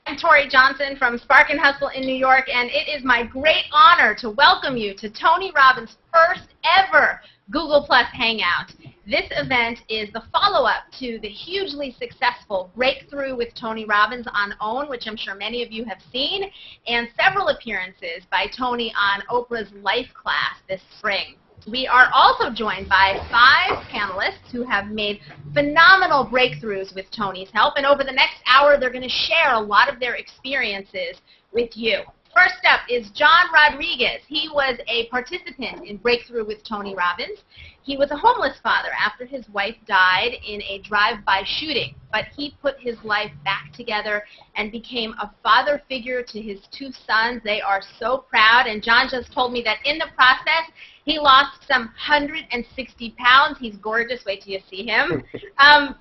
I'm Tori Johnson from Spark and Hustle in New York, and it is my great honor to welcome you to Tony Robbins' first ever Google Plus Hangout. This event is the follow-up to the hugely successful Breakthrough with Tony Robbins on OWN, which I'm sure many of you have seen, and several appearances by Tony on Oprah's Life class this spring. We are also joined by 5 panelists who have made phenomenal breakthroughs with Tony's help, and over the next hour they're going to share a lot of their experiences with you. First up is Jon Rodriguez. He was a participant in Breakthrough with Tony Robbins. He was a homeless father after his wife died in a drive-by shooting, but he put his life back together and became a father figure to his 2 sons. They are so proud, and Jon just told me that in the process he lost some 160 pounds. He's gorgeous. Wait till you see him.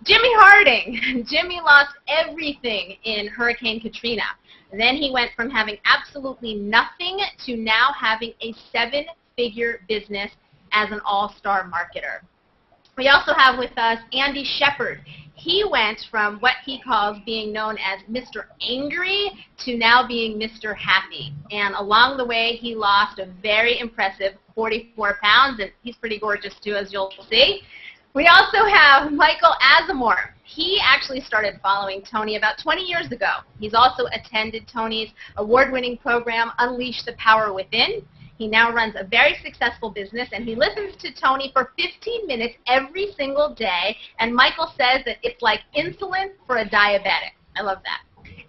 Jimmy Harding. Jimmy lost everything in Hurricane Katrina. Then he went from having absolutely nothing to now having a 7-figure business as an all-star marketer. We also have with us Andy Sheppard. He went from what he calls being known as Mr. Angry to now being Mr. Happy. And along the way, he lost a very impressive 44 pounds, and he's pretty gorgeous too, as you'll see. We also have Michael Asimore. He actually started following Tony about 20 years ago. He's also attended Tony's award-winning program, Unleash the Power Within. He now runs a very successful business, and he listens to Tony for 15 minutes every single day, and Michael says that it's like insulin for a diabetic. I love that.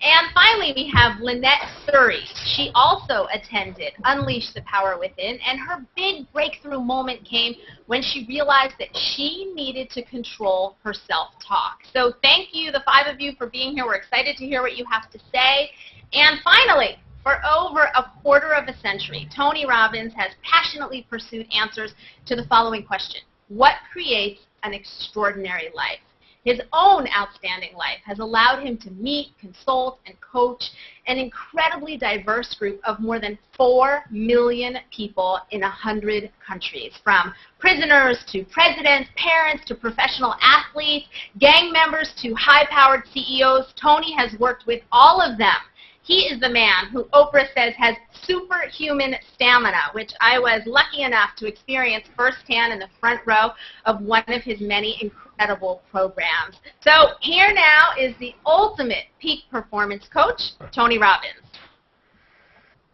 And finally, we have Lynette Curry. She also attended Unleash the Power Within, and her big breakthrough moment came when she realized that she needed to control her self-talk. So thank you, the 5 of you, for being here. We're excited to hear what you have to say. And finally, for over a quarter of a century, Tony Robbins has passionately pursued answers to the following question: what creates an extraordinary life? His own outstanding life has allowed him to meet, consult, and coach an incredibly diverse group of more than 4 million people in 100 countries, from prisoners to presidents, parents to professional athletes, gang members to high-powered CEOs. Tony has worked with all of them. He is the man who Oprah says has superhuman stamina, which I was lucky enough to experience firsthand in the front row of one of his many incredible programs. So here now is the ultimate peak performance coach, Tony Robbins.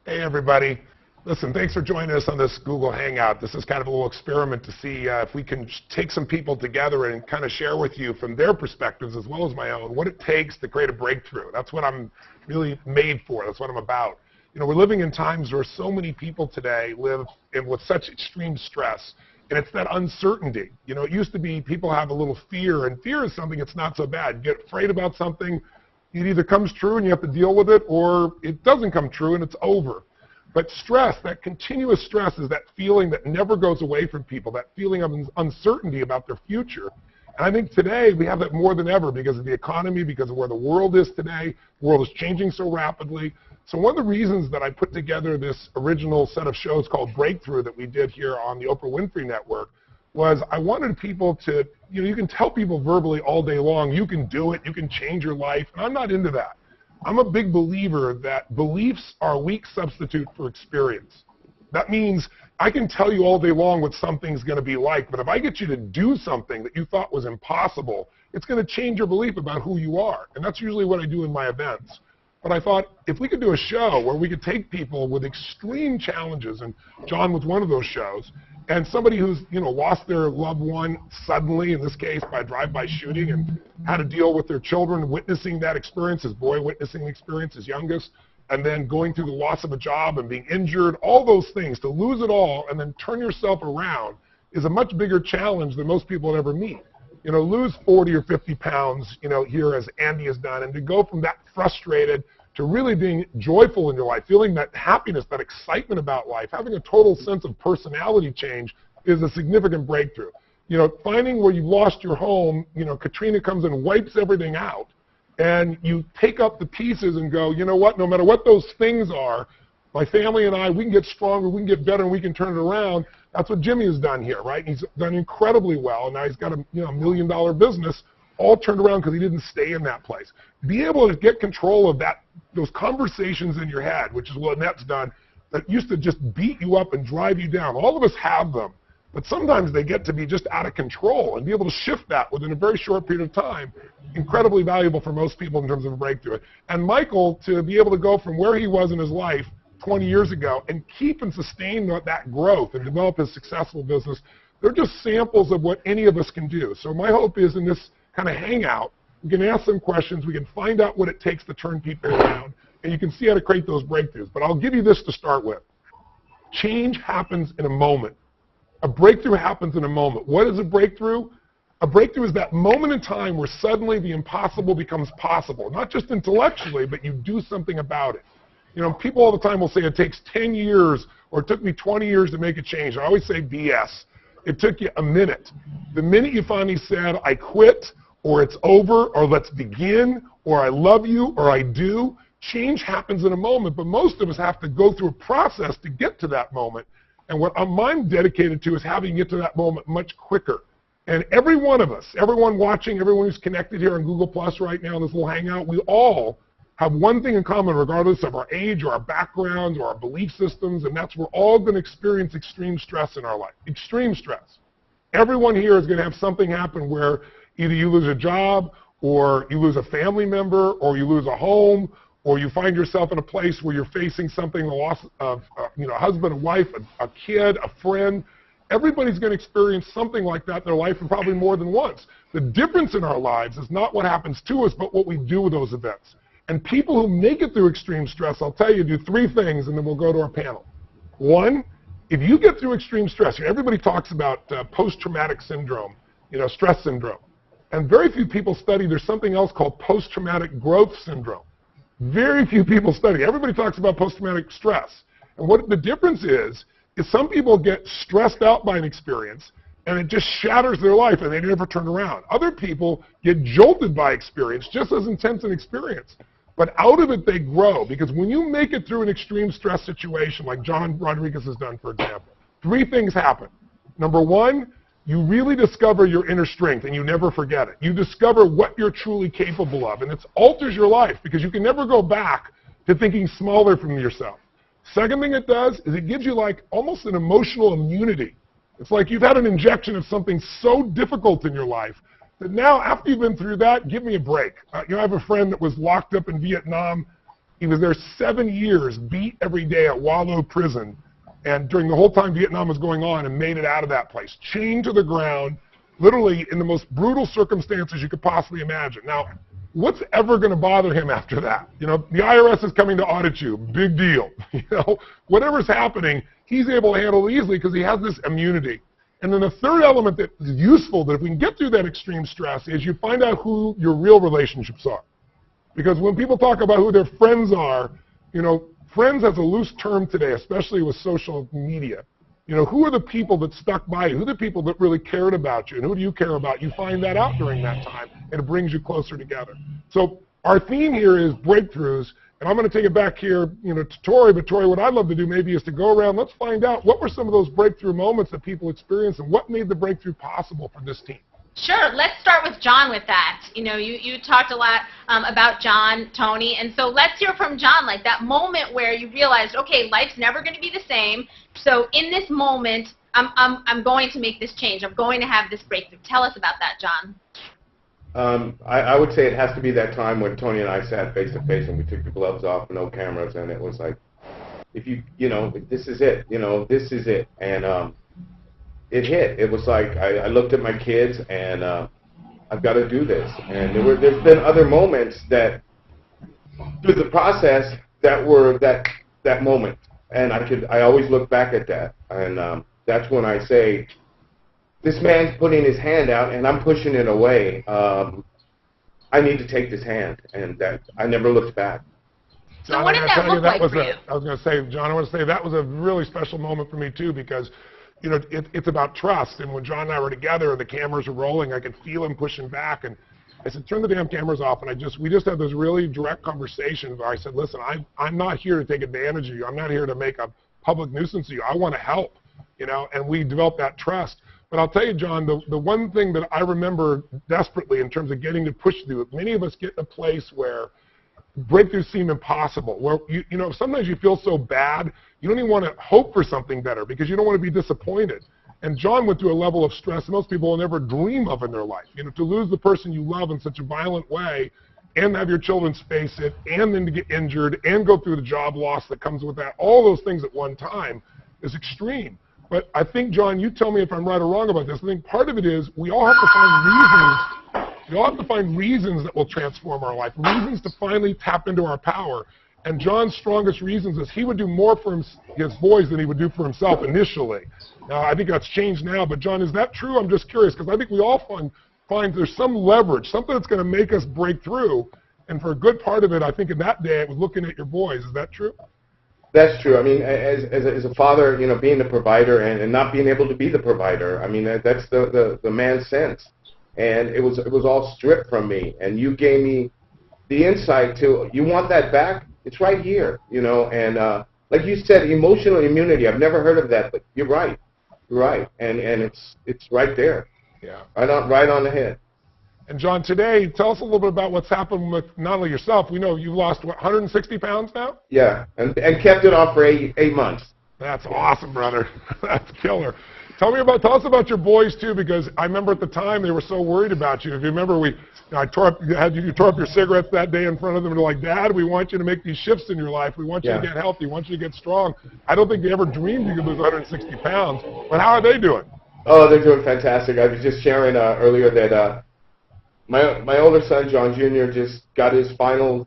Hey, everybody. Listen, thanks for joining us on this Google Hangout. This is kind of a little experiment to see if we can take some people together and kind of share with you from their perspectives as well as my own what it takes to create a breakthrough. That's what I'm really made for. That's what I'm about. You know, we're living in times where so many people today live with such extreme stress, and it's that uncertainty. You know, it used to be people have a little fear, and fear is something that's not so bad. You get afraid about something, it either comes true and you have to deal with it, or it doesn't come true and it's over. But stress, that continuous stress, is that feeling that never goes away from people, that feeling of uncertainty about their future. And I think today we have that more than ever because of the economy, because of where the world is today. The world is changing so rapidly. So one of the reasons that I put together this original set of shows called Breakthrough that we did here on the Oprah Winfrey Network was I wanted people to, you know, you can tell people verbally all day long, you can do it, you can change your life, and I'm not into that. I'm a big believer that beliefs are a weak substitute for experience. That means I can tell you all day long what something's going to be like, but if I get you to do something that you thought was impossible, it's going to change your belief about who you are. And that's usually what I do in my events. But I thought if we could do a show where we could take people with extreme challenges, and Jon was one of those shows, and somebody who's, you know, lost their loved one suddenly, in this case by drive-by shooting, and had to deal with their children witnessing that experience, his boy witnessing the experience, his youngest, and then going through the loss of a job and being injured, all those things, to lose it all and then turn yourself around is a much bigger challenge than most people would ever meet. You know, lose 40 or 50 pounds, you know, here as Andy has done, and to go from that frustrated to really being joyful in your life, feeling that happiness, that excitement about life, having a total sense of personality change is a significant breakthrough. You know, finding where you've lost your home, you know, Katrina comes and wipes everything out, and you take up the pieces and go, you know what, no matter what those things are, my family and I, we can get stronger, we can get better, and we can turn it around. That's what Jimmy has done here, right? He's done incredibly well, and now he's got a $1 million business. all turned around because he didn't stay in that place. Be able to get control of those conversations in your head, which is what Lynette's done, that used to just beat you up and drive you down. All of us have them, but sometimes they get to be just out of control, and be able to shift that within a very short period of time, incredibly valuable for most people in terms of a breakthrough. And Michael, to be able to go from where he was in his life 20 years ago and keep and sustain that growth and develop his successful business, they're just samples of what any of us can do. So my hope is in this kind of hangout, we can ask some questions, we can find out what it takes to turn people around, and you can see how to create those breakthroughs. But I'll give you this to start with. Change happens in a moment. A breakthrough happens in a moment. What is a breakthrough? A breakthrough is that moment in time where suddenly the impossible becomes possible, not just intellectually, but you do something about it. You know, people all the time will say it takes 10 years or it took me 20 years to make a change. I always say BS. It took you a minute. The minute you finally said, I quit, or it's over, or let's begin, or I love you, or I do, change happens in a moment, but most of us have to go through a process to get to that moment. And what I'm dedicated to is having you get to that moment much quicker. And every one of us, everyone watching, everyone who's connected here on Google Plus right now in this little hangout, we all have one thing in common regardless of our age or our backgrounds or our belief systems, and that's we're all going to experience extreme stress in our life. Extreme stress. Everyone here is going to have something happen where either you lose a job, or you lose a family member, or you lose a home, or you find yourself in a place where you're facing something, the loss of a husband, a wife, a kid, a friend. Everybody's going to experience something like that in their life, and probably more than once. The difference in our lives is not what happens to us, but what we do with those events. And people who make it through extreme stress, I'll tell you, do three things, and then we'll go to our panel. One, if you get through extreme stress, everybody talks about post-traumatic syndrome, stress syndrome. And very few people study, there's something else called post-traumatic growth syndrome. Very few people study. Everybody talks about post-traumatic stress. And what the difference is some people get stressed out by an experience, and it just shatters their life, and they never turn around. Other people get jolted by experience, just as intense an experience. But out of it, they grow, because when you make it through an extreme stress situation, like Jon Rodriguez has done, for example, three things happen. Number one, you really discover your inner strength, and you never forget it. You discover what you're truly capable of, and it alters your life, because you can never go back to thinking smaller from yourself. Second thing it does is it gives you like almost an emotional immunity. It's like you've had an injection of something so difficult in your life that now, after you've been through that, give me a break. I have a friend that was locked up in Vietnam. He was there 7 years, beat every day at Wallow Prison, and during the whole time Vietnam was going on, and made it out of that place, chained to the ground, literally in the most brutal circumstances you could possibly imagine. Now, what's ever going to bother him after that? The IRS is coming to audit you. Big deal. Whatever's happening, he's able to handle it easily because he has this immunity. And then the third element that is useful, that if we can get through that extreme stress, is you find out who your real relationships are. Because when people talk about who their friends are, friends has a loose term today, especially with social media. Who are the people that stuck by you? Who are the people that really cared about you? And who do you care about? You find that out during that time, and it brings you closer together. So our theme here is breakthroughs, and I'm going to take it back here, to Tori. But Tori, what I'd love to do maybe is to go around. Let's find out what were some of those breakthrough moments that people experienced, and what made the breakthrough possible for this team. Sure. Let's start with Jon with that. You talked a lot about Jon, Tony, and so let's hear from Jon, like that moment where you realized, okay, life's never going to be the same. So in this moment, I'm going to make this change. I'm going to have this breakthrough. Tell us about that, Jon. I would say it has to be that time when Tony and I sat face to face and we took the gloves off, no cameras, and it was like, if this is it. This is it. And it hit. It was like I looked at my kids and I've got to do this. And there's been other moments that through the process that were that moment, and I always look back at that, and that's when I say, this man's putting his hand out and I'm pushing it away. I need to take this hand, and that I never looked back. So what did that look like for you? I was going to say, Jon, I want to say that was a really special moment for me too, because it's about trust. And when Jon and I were together and the cameras were rolling, I could feel him pushing back. And I said, turn the damn cameras off. And we just had this really direct conversation where I said, listen, I'm not here to take advantage of you. I'm not here to make a public nuisance of you. I want to help, and we developed that trust. But I'll tell you, John, the one thing that I remember desperately in terms of getting to push through, many of us get in a place where breakthroughs seem impossible, where you know, sometimes you feel so bad, you don't even want to hope for something better because you don't want to be disappointed. And John went through a level of stress most people will never dream of in their life. You know, to lose the person you love in such a violent way and have your children face it and then to get injured and go through the job loss that comes with that, all those things at one time is extreme. But I think, John, you tell me if I'm right or wrong about this. I think part of it is we all have to find reasons. We all have to find reasons that will transform our life, reasons to finally tap into our power. And John's strongest reasons is he would do more for his boys than he would do for himself initially. Now, I think that's changed now. But, John, is that true? I'm just curious because I think we all find there's some leverage, something that's going to make us break through. And for a good part of it, I think in that day, it was looking at your boys. Is that true? That's true. I mean, as a father, you know, being the provider and not being able to be the provider, I mean, that's the man's sense. And it was all stripped from me. And you gave me the insight to, you want that back? It's right here, you know. And like you said, emotional immunity. I've never heard of that, but you're right. You're right. And it's right there. Yeah. Right on the head. And, John, today, tell us a little bit about what's happened with not only yourself. We know you've lost, what, 160 pounds now? Yeah, and kept it off for eight months. That's awesome, brother. That's killer. Tell us about your boys, too, because I remember at the time they were so worried about you. If you remember, you tore up your cigarettes that day in front of them and they're like, Dad, we want you to make these shifts in your life. We want you to get healthy. We want you to get strong. I don't think they ever dreamed you could lose 160 pounds. But how are they doing? Oh, they're doing fantastic. I was just sharing earlier that my older son, John Jr., just got his final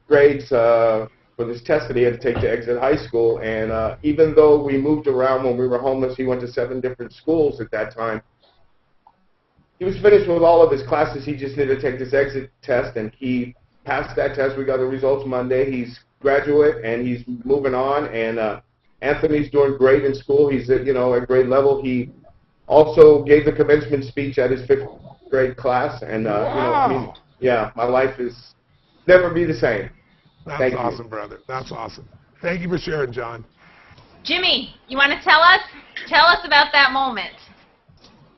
grades for this test that he had to take to exit high school. And even though we moved around when we were homeless, he went to 7 different schools at that time. He was finished with all of his classes. He just needed to take this exit test, and he passed that test. We got the results Monday. He's graduate, and he's moving on. And Anthony's doing great in school. He's at grade level. He also gave the commencement speech at his 5th grade class, and wow. My life is never be the same. That's awesome, brother. That's awesome. Thank you for sharing, John. Jimmy, you want to tell us about that moment?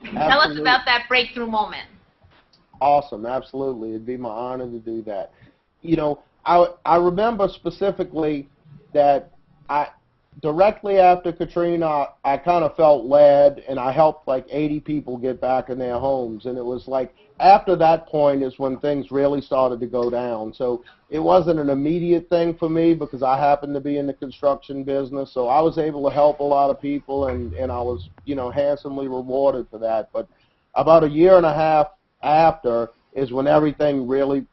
Absolutely. Tell us about that breakthrough moment. Awesome, absolutely. It'd be my honor to do that. You know, I remember specifically that directly after Katrina, I kind of felt led, and I helped like 80 people get back in their homes. And it was like after that point is when things really started to go down. So it wasn't an immediate thing for me because I happened to be in the construction business. So I was able to help a lot of people, and I was, handsomely rewarded for that. But about a year and a half after is when everything really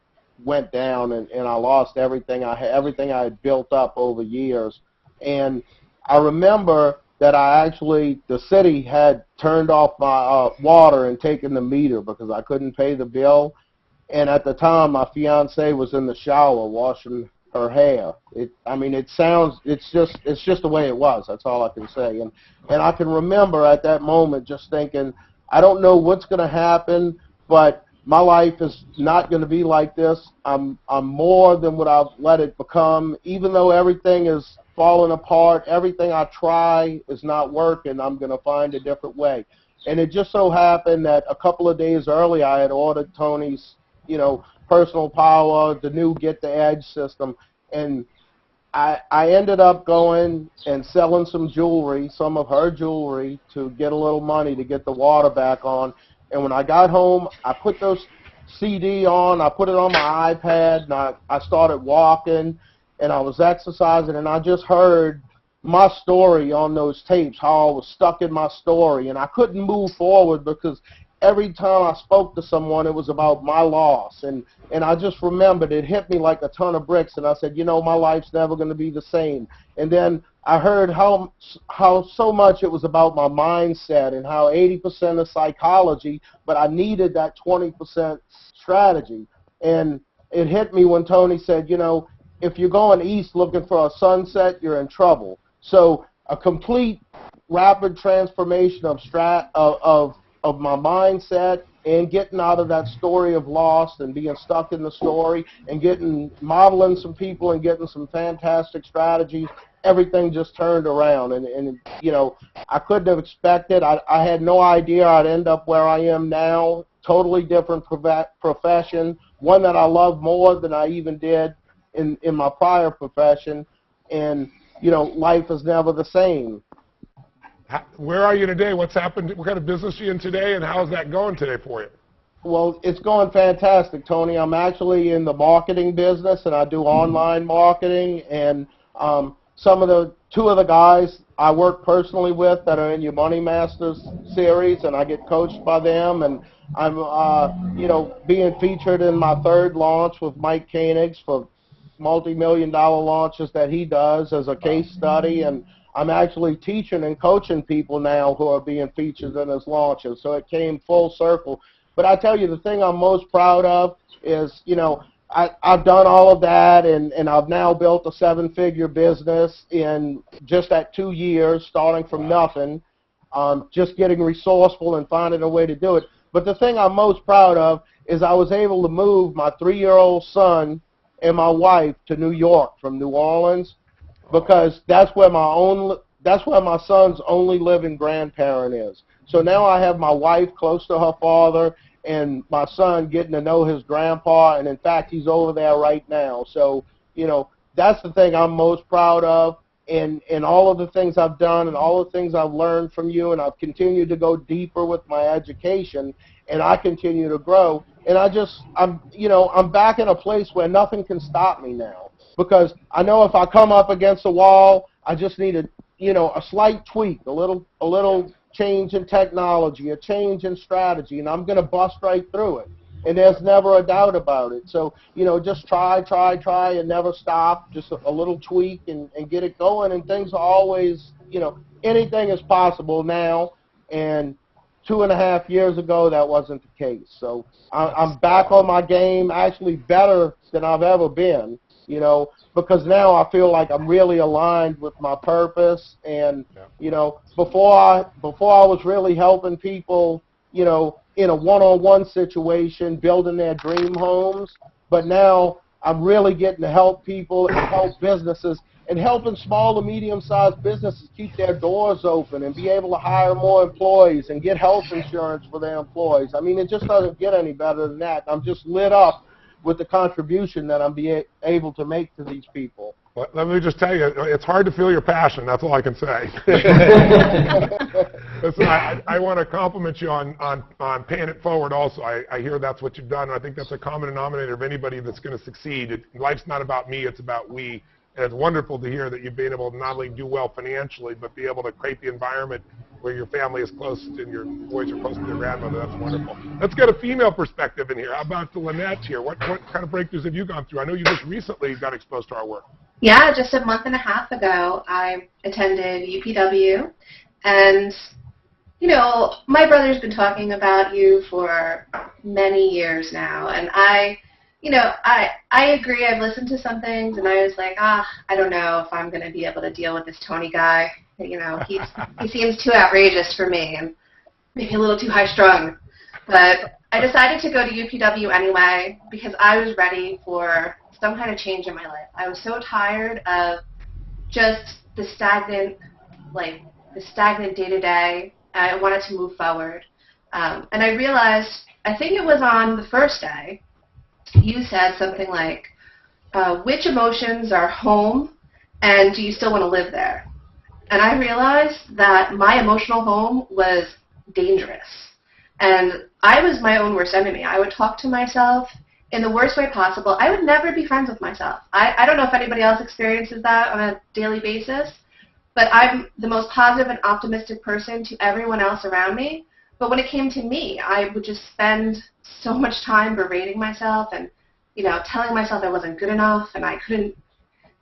went down, and I lost everything I had built up over years. And I remember that the city had turned off my water and taken the meter because I couldn't pay the bill. And at the time, my fiance was in the shower washing her hair. It's just the way it was. That's all I can say. And I can remember at that moment just thinking, I don't know what's going to happen, but my life is not going to be like this. I'm more than what I've let it become. Even though everything is falling apart, everything I try is not working, I'm going to find a different way. And it just so happened that a couple of days earlier, I had ordered Tony's, Personal Power, the new Get the Edge system. And I ended up going and selling some of her jewelry, to get a little money to get the water back on. And when I got home, I put those CD on, I put it on my iPad, and I started walking, and I was exercising, and I just heard my story on those tapes, how I was stuck in my story, and I couldn't move forward because every time I spoke to someone, it was about my loss. And I just remembered, it hit me like a ton of bricks, and I said, my life's never going to be the same. And then I heard how so much it was about my mindset and how 80% is psychology, but I needed that 20% strategy. And it hit me when Tony said, if you're going east looking for a sunset, you're in trouble. So a complete rapid transformation of my mindset and getting out of that story of lost and being stuck in the story and modeling some people and getting some fantastic strategies, everything just turned around. And you know, I couldn't have expected. I had no idea I'd end up where I am now. Totally different profession, one that I love more than I even did in my prior profession. And, you know, life is never the same. Where are you today? What's happened? What kind of business are you in today, and how's that going today for you? Well, it's going fantastic, Tony. I'm actually in the marketing business, and I do online marketing. And two of the guys I work personally with that are in your Money Masters series, and I get coached by them. And I'm, you know, being featured in my third launch with Mike Koenig's for multi-million-dollar launches that he does as a case study. And I'm actually teaching and coaching people now who are being featured in his launches. So it came full circle. But I tell you, the thing I'm most proud of is, you know, I've done all of that, and I've now built a 7-figure business in just that 2 years, starting from nothing, just getting resourceful and finding a way to do it. But the thing I'm most proud of is I was able to move my 3-year-old son and my wife to New York from New Orleans, because that's where my son's only living grandparent is. So now I have my wife close to her father and my son getting to know his grandpa, and in fact, he's over there right now. So, you know, that's the thing I'm most proud of, and all of the things I've done and all the things I've learned from you, and I've continued to go deeper with my education, and I continue to grow. And I'm back in a place where nothing can stop me now, because I know if I come up against a wall, I just need a slight tweak, a little change in technology, a change in strategy, and I'm going to bust right through it. And there's never a doubt about it. So, you know, just try, and never stop. Just a little tweak and get it going. And things are always, you know, anything is possible now. And 2.5 years ago, that wasn't the case. So I'm back on my game, actually better than I've ever been, you know, because now I feel like I'm really aligned with my purpose. And, you know, before I was really helping people, you know, in a one-on-one situation, building their dream homes. But now I'm really getting to help people and help businesses, and helping small to medium-sized businesses keep their doors open and be able to hire more employees and get health insurance for their employees. I mean, it just doesn't get any better than that. I'm just lit up with the contribution that I'm able to make to these people. Well, let me just tell you, it's hard to feel your passion. That's all I can say. Listen, I want to compliment you on paying it forward also. I hear that's what you've done, and I think that's a common denominator of anybody that's going to succeed. Life's not about me, it's about we. And it's wonderful to hear that you've been able to not only do well financially, but be able to create the environment where your family is close and your boys are close to their grandmother. That's wonderful. Let's get a female perspective in here. How about Lynette here? What kind of breakthroughs have you gone through? I know you just recently got exposed to our work. Yeah, just a month and a half ago, I attended UPW, and, you know, my brother's been talking about you for many years now, and I agree. I've listened to some things, and I was like, I don't know if I'm going to be able to deal with this Tony guy. You know, he seems too outrageous for me, and maybe a little too high-strung. But I decided to go to UPW anyway because I was ready for some kind of change in my life. I was so tired of just the stagnant day-to-day. I wanted to move forward. And I realized, I think it was on the first day, you said something like, which emotions are home, and do you still want to live there? And I realized that my emotional home was dangerous. And I was my own worst enemy. I would talk to myself in the worst way possible. I would never be friends with myself. I don't know if anybody else experiences that on a daily basis, but I'm the most positive and optimistic person to everyone else around me. But when it came to me, I would just spend so much time berating myself and, you know, telling myself I wasn't good enough and I couldn't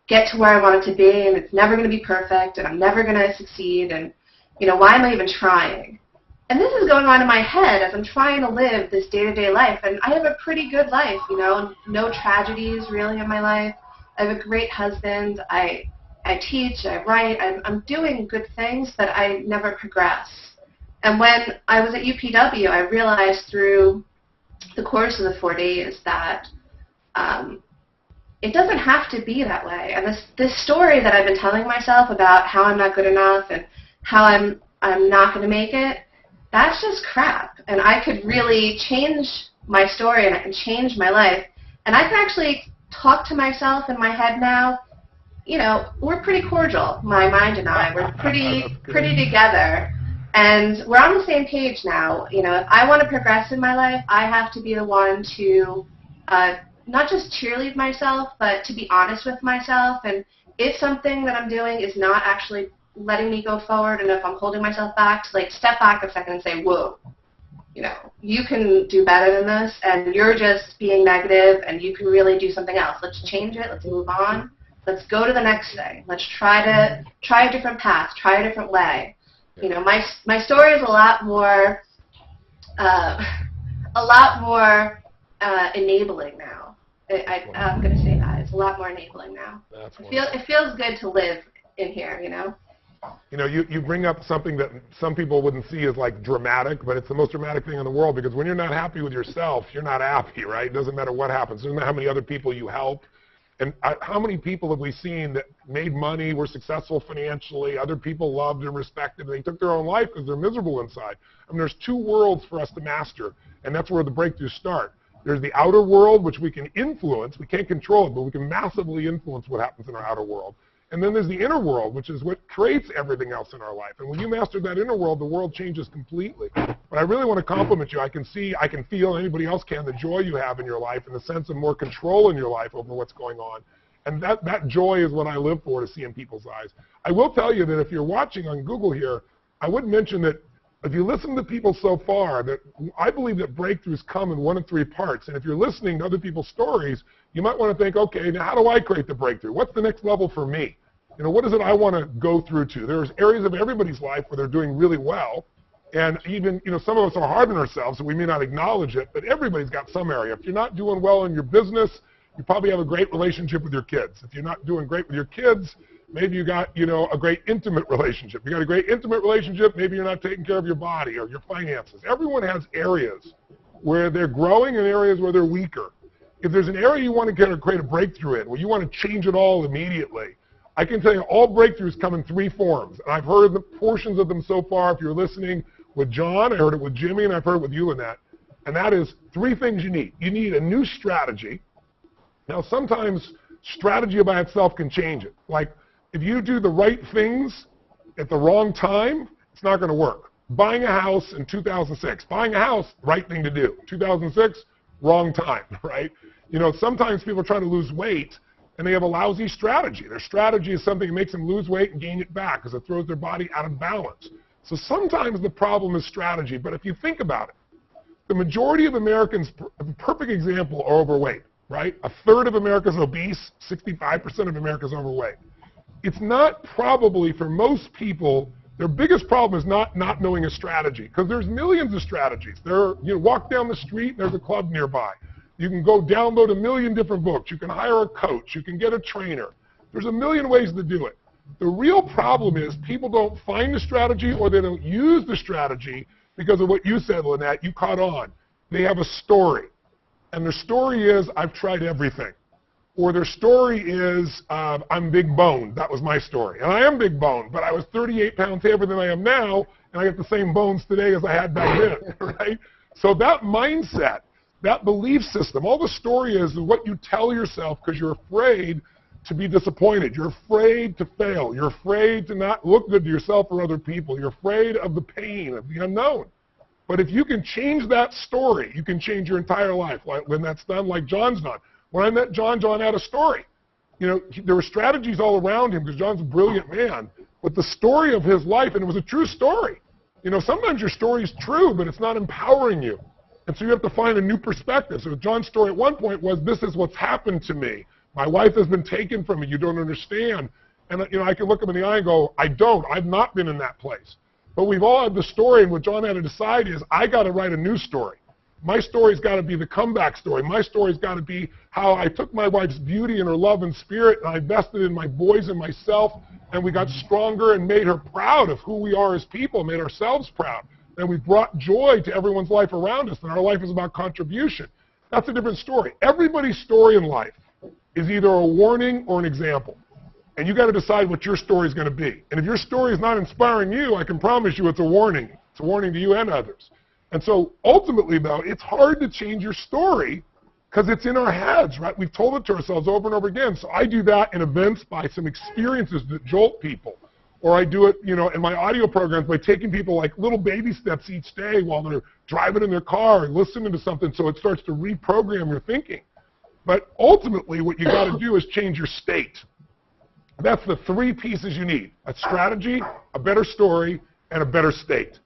get to where I wanted to be, and it's never going to be perfect, and I'm never going to succeed, and, you know, why am I even trying? And this is going on in my head as I'm trying to live this day-to-day life, and I have a pretty good life, you know, no tragedies really in my life. I have a great husband. I teach, I write, I'm doing good things, but I never progress. And when I was at UPW, I realized through the course of the 4 days that it doesn't have to be that way. And this story that I've been telling myself about how I'm not good enough and how I'm not going to make it, that's just crap. And I could really change my story, and I can change my life. And I can actually talk to myself in my head now. You know, we're pretty cordial, my mind and I. We're pretty together. And we're on the same page now. You know, if I want to progress in my life, I have to be the one to not just cheerlead myself, but to be honest with myself. And if something that I'm doing is not actually letting me go forward, and if I'm holding myself back, to like step back a second and say, whoa, you know, you can do better than this, and you're just being negative, and you can really do something else. Let's change it. Let's move on. Let's go to the next thing. Let's try a different path, try a different way. You know, my story is a lot more enabling now. I'm going to say that. It's a lot more enabling now. It feels good to live in here, you know? You know, you bring up something that some people wouldn't see as like dramatic, but it's the most dramatic thing in the world, because when you're not happy with yourself, you're not happy, right? It doesn't matter what happens. It doesn't matter how many other people you help. And how many people have we seen that made money, were successful financially, other people loved and respected, and they took their own life because they're miserable inside? I mean, there's two worlds for us to master, and that's where the breakthroughs start. There's the outer world, which we can influence. We can't control it, but we can massively influence what happens in our outer world. And then there's the inner world, which is what creates everything else in our life. And when you master that inner world, the world changes completely. But I really want to compliment you. I can feel, anybody else can, the joy you have in your life and the sense of more control in your life over what's going on. And that joy is what I live for, to see in people's eyes. I will tell you that if you're watching on Google here, I would mention that if you listen to people so far, that I believe that breakthroughs come in 1 of 3 parts. And if you're listening to other people's stories, you might want to think, okay, now how do I create the breakthrough? What's the next level for me? You know, what is it I want to go through to? There's areas of everybody's life where they're doing really well. And even, you know, some of us are hard on ourselves, so we may not acknowledge it, but everybody's got some area. If you're not doing well in your business, you probably have a great relationship with your kids. If you're not doing great with your kids, maybe you got, you know, a great intimate relationship. You got a great intimate relationship, maybe you're not taking care of your body or your finances. Everyone has areas where they're growing and areas where they're weaker. If there's an area you want to create a breakthrough in, where you want to change it all immediately, I can tell you all breakthroughs come in 3 forms. And I've heard the portions of them so far. If you're listening with Jon, I heard it with Jimmy, and I've heard it with you, Lynette. And that is 3 things you need. You need a new strategy. Now, sometimes strategy by itself can change it. Like, if you do the right things at the wrong time, it's not going to work. Buying a house in 2006. Buying a house, right thing to do. 2006, wrong time, right? You know, sometimes people are trying to lose weight, and they have a lousy strategy. Their strategy is something that makes them lose weight and gain it back because it throws their body out of balance. So sometimes the problem is strategy, but if you think about it, the majority of Americans, a perfect example, are overweight, right? A third of America is obese, 65% of America is overweight. It's not probably, for most people, their biggest problem is not knowing a strategy, because there's millions of strategies. You walk down the street, and there's a club nearby. You can go download 1 million different books. You can hire a coach. You can get a trainer. There's 1 million ways to do it. The real problem is people don't find the strategy, or they don't use the strategy because of what you said, Lynette. You caught on. They have a story. And their story is, I've tried everything. Or their story is, I'm big boned. That was my story. And I am big boned, but I was 38 pounds heavier than I am now, and I got the same bones today as I had back then, right? So that mindset, that belief system, all the story is what you tell yourself because you're afraid to be disappointed. You're afraid to fail. You're afraid to not look good to yourself or other people. You're afraid of the pain, of the unknown. But if you can change that story, you can change your entire life. When that's done, like Jon's done. When I met Jon had a story. You know, there were strategies all around him because Jon's a brilliant man. But the story of his life, and it was a true story. You know, sometimes your story is true, but it's not empowering you. And so you have to find a new perspective. So Jon's story at one point was, this is what's happened to me. My wife has been taken from me. You don't understand. And, you know, I can look him in the eye and go, I've not been in that place. But we've all had the story, and what Jon had to decide is, I got to write a new story. My story's got to be the comeback story. My story's got to be how I took my wife's beauty and her love and spirit, and I invested in my boys and myself, and we got stronger and made her proud of who we are as people, made ourselves proud. and we've brought joy to everyone's life around us, and our life is about contribution. That's a different story. Everybody's story in life is either a warning or an example. And you got to decide what your story is going to be. And if your story is not inspiring you, I can promise you it's a warning. It's a warning to you and others. And so ultimately, though, it's hard to change your story because it's in our heads, right? We've told it to ourselves over and over again. So I do that in events by some experiences that jolt people. Or I do it, in my audio programs by taking people like little baby steps each day while they're driving in their car and listening to something so it starts to reprogram your thinking. But ultimately, what you got to do is change your state. That's the three pieces you need: a strategy, a better story, and a better state.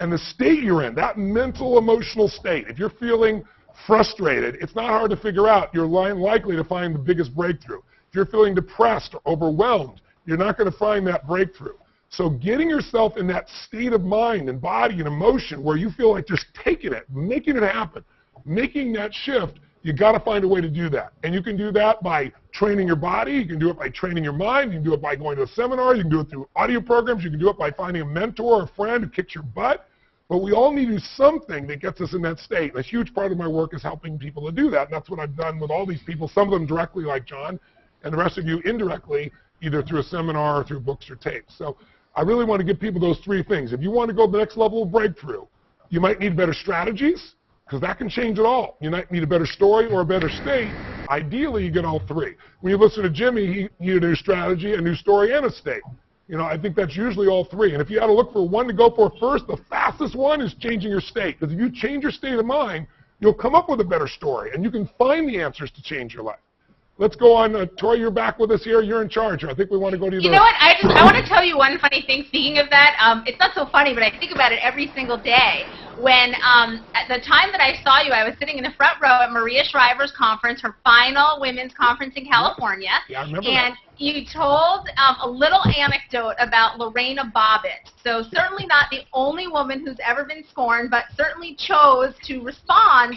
And the state you're in, that mental, emotional state, if you're feeling frustrated, it's not hard to figure out. You're likely to find the biggest breakthrough. If you're feeling depressed or overwhelmed, you're not going to find that breakthrough. So getting yourself in that state of mind and body and emotion where you feel like just taking it, making it happen, making that shift, you got to find a way to do that. And you can do that by training your body. You can do it by training your mind. You can do it by going to a seminar. You can do it through audio programs. You can do it by finding a mentor or a friend who kicks your butt. But we all need to do something that gets us in that state. And a huge part of my work is helping people to do that. And that's what I've done with all these people, some of them directly like Jon, and the rest of you indirectly, either through a seminar or through books or tapes. So I really want to give people those three things. If you want to go to the next level of breakthrough, you might need better strategies, because that can change it all. You might need a better story or a better state. Ideally, you get all three. When you listen to Jimmy, he needed a new strategy, a new story, and a state. I think that's usually all three. And if you had to look for one to go for first, the fastest one is changing your state. Because if you change your state of mind, you'll come up with a better story, and you can find the answers to change your life. Let's go on. Troy, you're back with us here. You're in charge. I think we want to go to you. You know what? I want to tell you one funny thing. Speaking of that, it's not so funny, but I think about it every single day. When at the time that I saw you, I was sitting in the front row at Maria Shriver's conference, her final women's conference in California. Yeah, I remember and that. You told a little anecdote about Lorena Bobbitt. So certainly not the only woman who's ever been scorned, but certainly chose to respond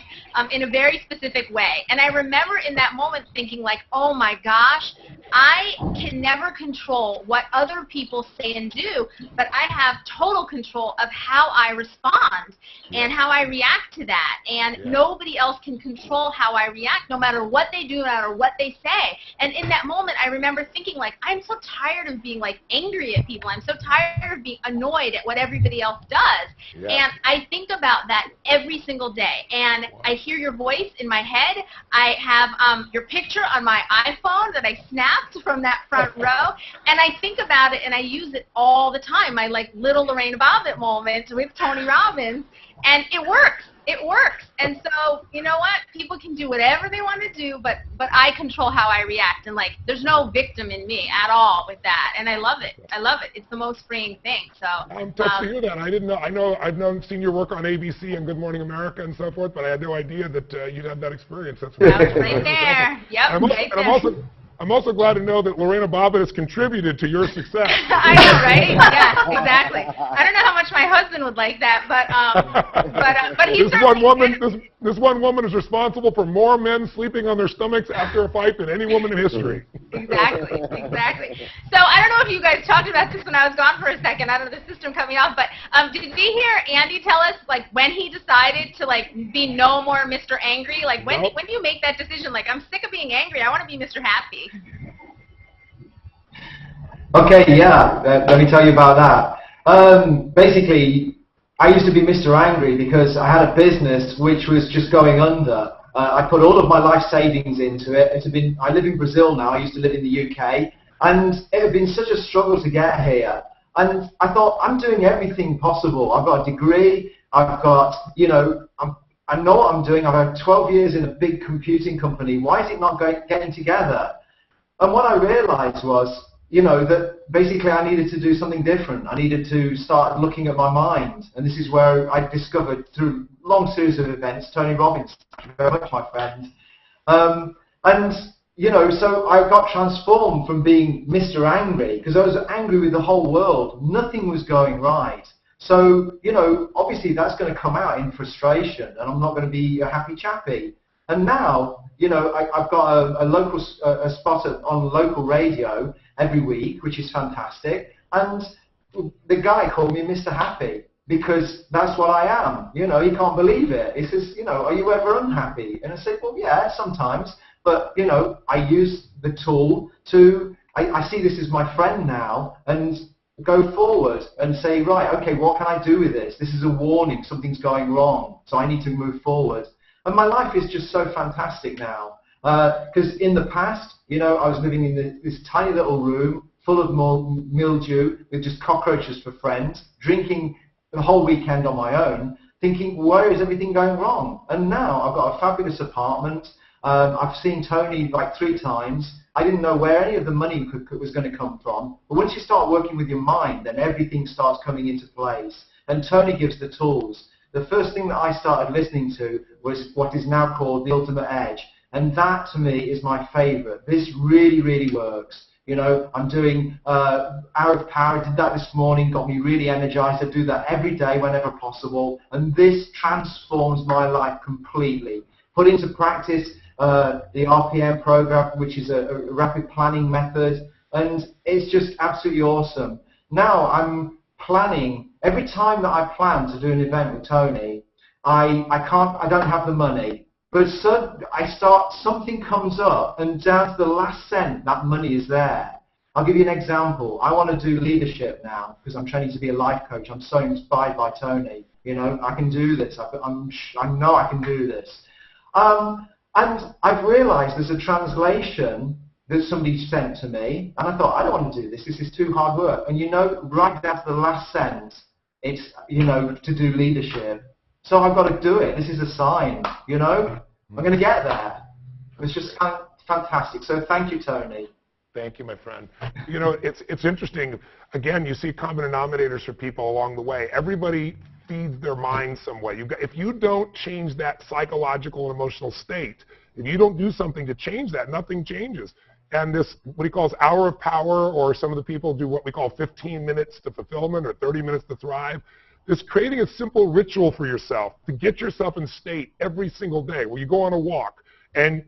in a very specific way. And I remember in that moment thinking like, oh my gosh, I can never control what other people say and do, but I have total control of how I respond and how I react to that. And nobody else can control how I react, no matter what they do, no matter what they say. And in that moment, I remember thinking, like, I'm so tired of being, like, angry at people. I'm so tired of being annoyed at what everybody else does. And I think about that every single day. And I hear your voice in my head. I have your picture on my iPhone that I snapped from that front row. And I think about it, and I use it all the time. My, like, little Lorena Bobbitt moment with Tony Robbins. And it works. It works. And so, you know what? People can do whatever they want to do, but I control how I react. And, like, there's no victim in me at all with that. And I love it. I love it. It's the most freeing thing. So I'm touched to hear that. I didn't know. I've seen your work on ABC and Good Morning America and so forth, but I had no idea that you'd had that experience. That's right there. Yep, right there. I'm also glad to know that Lorena Bobbitt has contributed to your success. I know, right? Yeah, exactly. I don't know how much my husband would like that, but he's this one woman is responsible for more men sleeping on their stomachs after a fight than any woman in history. Exactly, exactly. So I don't know if you guys talked about this when I was gone for a second. I don't know the system coming off, but did we hear Andy tell us like when he decided to like be no more Mr. Angry? Like when do you make that decision? Like I'm sick of being angry. I want to be Mr. Happy. Okay, yeah, let me tell you about that. Basically, I used to be Mr. Angry because I had a business which was just going under. I put all of my life savings into it. I live in Brazil now. I used to live in the UK, and it had been such a struggle to get here. And I thought, I'm doing everything possible. I've got a degree. I've got, I know what I'm doing. I've had 12 years in a big computing company. Why is it not getting together? And what I realized was, that basically I needed to do something different. I needed to start looking at my mind. And this is where I discovered, through a long series of events, Tony Robbins, very much my friend. So I got transformed from being Mr. Angry, because I was angry with the whole world. Nothing was going right. So, obviously that's going to come out in frustration, and I'm not going to be a happy chappy. And now, I've got a local spot on local radio every week, which is fantastic. And the guy called me Mr. Happy. because that's what I am. You know, he can't believe it. He says, you know, are you ever unhappy? And I said, well, yeah, sometimes. But, you know, I use the tool to, I see this as my friend now, and go forward and say, right, okay, what can I do with this? This is a warning, something's going wrong, so I need to move forward. And my life is just so fantastic now. Because in the past, you know, I was living in this tiny little room full of mildew with just cockroaches for friends, drinking the whole weekend on my own, thinking, where is everything going wrong? And now I've got a fabulous apartment. I've seen Tony like 3 times. I didn't know where any of the money was going to come from. But once you start working with your mind, then everything starts coming into place. And Tony gives the tools. The first thing that I started listening to was what is now called The Ultimate Edge. And that, to me, is my favorite. This really, really works. You know, I'm doing Hour of Power. I did that this morning, got me really energized. I do that every day whenever possible. And this transforms my life completely. Put into practice the RPM program, which is a rapid planning method. And it's just absolutely awesome. Now I'm planning. Every time that I plan to do an event with Tony, I don't have the money. But something comes up, and down to the last cent, that money is there. I'll give you an example. I want to do leadership now because I'm training to be a life coach. I'm so inspired by Tony. You know, I can do this. I know I can do this. And I've realized there's a translation that somebody sent to me, and I thought, I don't want to do this. This is too hard work. And you know, right down to the last cent, it's, you know, to do leadership. So I've got to do it. This is a sign, you know. I'm going to get there. It's just fantastic. So thank you, Tony. Thank you, my friend. You know, it's interesting. Again, you see common denominators for people along the way. Everybody feeds their mind some way. If you don't change that psychological and emotional state, if you don't do something to change that, nothing changes. And this, what he calls Hour of Power, or some of the people do what we call 15 minutes to fulfillment or 30 minutes to thrive. This creating a simple ritual for yourself to get yourself in state every single day where you go on a walk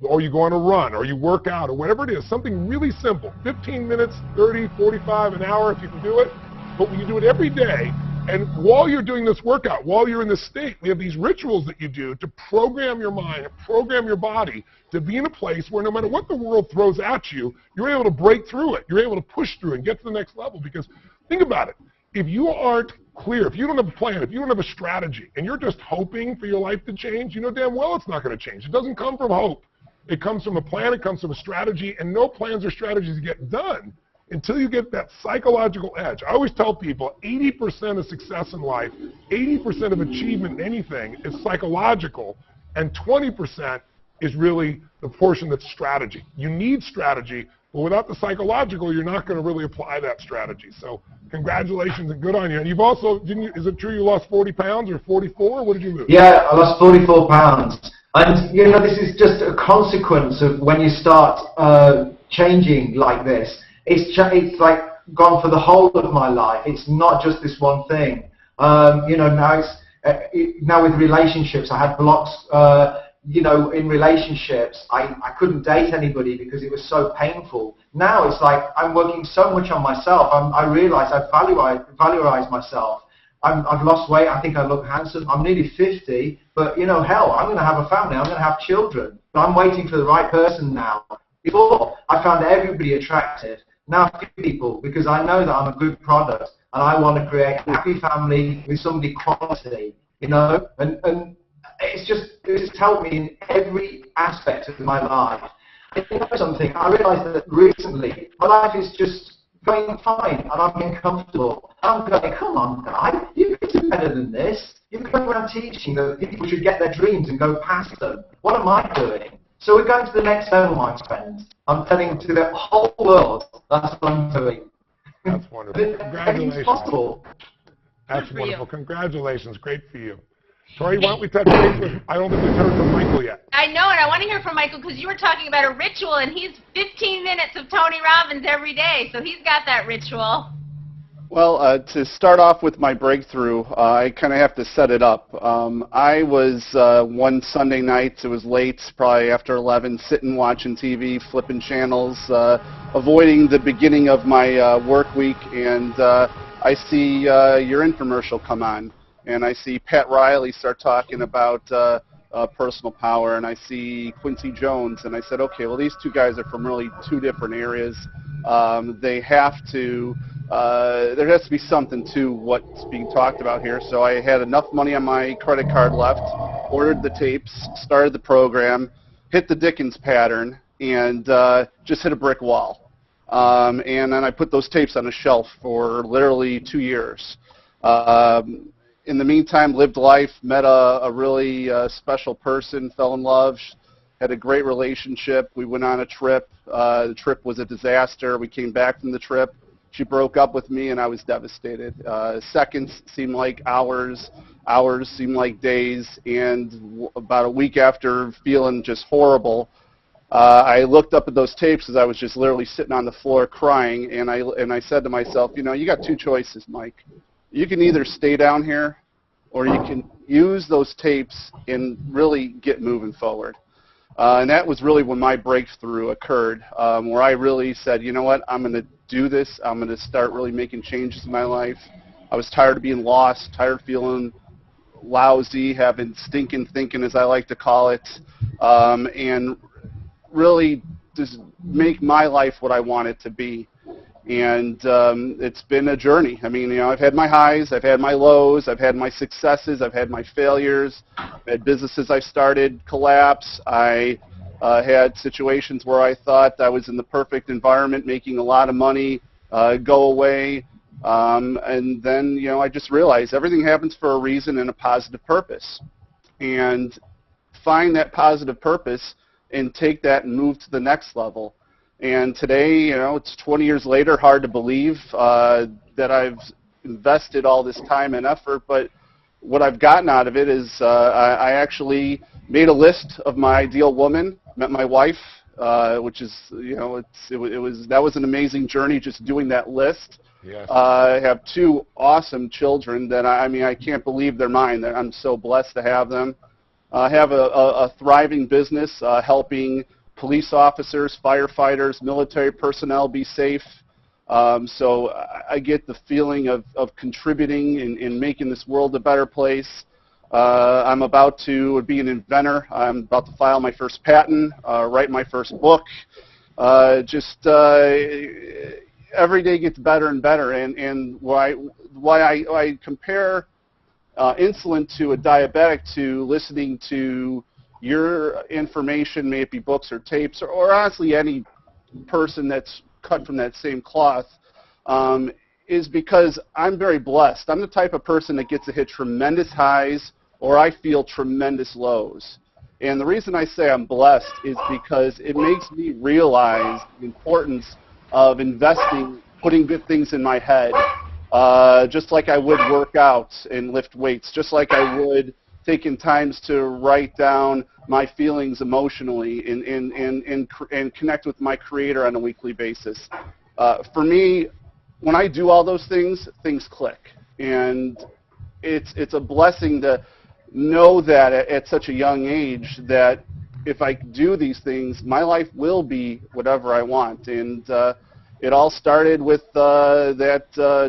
or you go on a run or you work out or whatever it is, something really simple, 15 minutes, 30, 45, an hour if you can do it. But when you do it every day, and while you're doing this workout, while you're in this state, we have these rituals that you do to program your mind, program your body to be in a place where no matter what the world throws at you, you're able to break through it. You're able to push through and get to the next level. Because think about it. If you aren't clear, if you don't have a plan, if you don't have a strategy, and you're just hoping for your life to change, you know damn well it's not going to change. It doesn't come from hope. It comes from a plan, it comes from a strategy, and no plans or strategies get done until you get that psychological edge. I always tell people 80% of success in life, 80% of achievement in anything is psychological, and 20% is really the portion that's strategy. You need strategy, but without the psychological, you're not going to really apply that strategy. So congratulations and good on you. And you've also, is it true you lost 40 pounds or 44? What did you lose? Yeah, I lost 44 pounds. And, you know, this is just a consequence of when you start changing like this. It's like gone for the whole of my life. It's not just this one thing. You know, now with relationships, I had blocks. You know, in relationships, I couldn't date anybody because it was so painful. Now it's like I'm working so much on myself. I realize I valorize myself. I've lost weight. I think I look handsome. I'm nearly 50, but you know, hell, I'm going to have a family. I'm going to have children. But I'm waiting for the right person now. Before, I found everybody attractive. Now I few people because I know that I'm a good product and I want to create a happy family with somebody quality. You know, and it's helped me in every aspect of my life. And you know something, I realized that recently my life is just going fine and I'm getting comfortable. I'm going, come on, guy, you can do better than this. You're going around teaching that people should get their dreams and go past them. What am I doing? So we're going to the next level, my friends. I'm telling to the whole world that's what I'm doing. That's wonderful. Congratulations. Possible. That's wonderful. Congratulations. Great for you. Tori, why don't we touch base with, I don't think we've heard from Michael yet. I know, and I want to hear from Michael because you were talking about a ritual, and he's 15 minutes of Tony Robbins every day, so he's got that ritual. Well, to start off with my breakthrough, I kind of have to set it up. I was one Sunday night, it was late, probably after 11, sitting watching TV, flipping channels, avoiding the beginning of my work week, and I see your infomercial come on. and I see Pat Riley start talking about personal power, and I see Quincy Jones, and I said, okay, well, these two guys are from really two different areas. They have to, there has to be something to what's being talked about here. So I had enough money on my credit card left, ordered the tapes, started the program, hit the Dickens pattern, and just hit a brick wall. And then I put those tapes on a shelf for literally 2 years. In the meantime, lived life, met a really special person, fell in love, had a great relationship. We went on a trip. The trip was a disaster. We came back from the trip. She broke up with me, and I was devastated. Seconds seemed like hours. Hours seemed like days. And about a week after feeling just horrible, I looked up at those tapes as I was just literally sitting on the floor crying, and I said to myself, you know, you got two choices, Mike. You can either stay down here, or you can use those tapes and really get moving forward. And that was really when my breakthrough occurred, where I really said, you know what, I'm going to do this. I'm going to start really making changes in my life. I was tired of being lost, tired of feeling lousy, having stinking thinking, as I like to call it, and really just make my life what I want it to be. And it's been a journey. I mean, you know, I've had my highs, I've had my lows, I've had my successes, I've had my failures. I've had businesses I started collapse. I had situations where I thought I was in the perfect environment, making a lot of money, go away. And then, you know, I just realized everything happens for a reason and a positive purpose. And find that positive purpose and take that and move to the next level. And today, you know, it's 20 years later, hard to believe that I've invested all this time and effort, but what I've gotten out of it is I actually made a list of my ideal woman, met my wife, which is, you know, that was an amazing journey just doing that list. Yes. I have two awesome children that I mean, I can't believe they're mine. I'm so blessed to have them. I have a thriving business helping police officers, firefighters, military personnel be safe. So I get the feeling of contributing and making this world a better place. I'm about to be an inventor. I'm about to file my first patent, write my first book. Every day gets better and better. And why I compare insulin to a diabetic to listening to your information, may it be books or tapes, or honestly any person that's cut from that same cloth, is because I'm very blessed. I'm the type of person that gets to hit tremendous highs or I feel tremendous lows. And the reason I say I'm blessed is because it makes me realize the importance of investing, putting good things in my head, just like I would work out and lift weights, just like I would taking times to write down my feelings emotionally and connect with my creator on a weekly basis. For me, when I do all those things, things click. And it's a blessing to know that at such a young age that if I do these things, my life will be whatever I want. And it all started with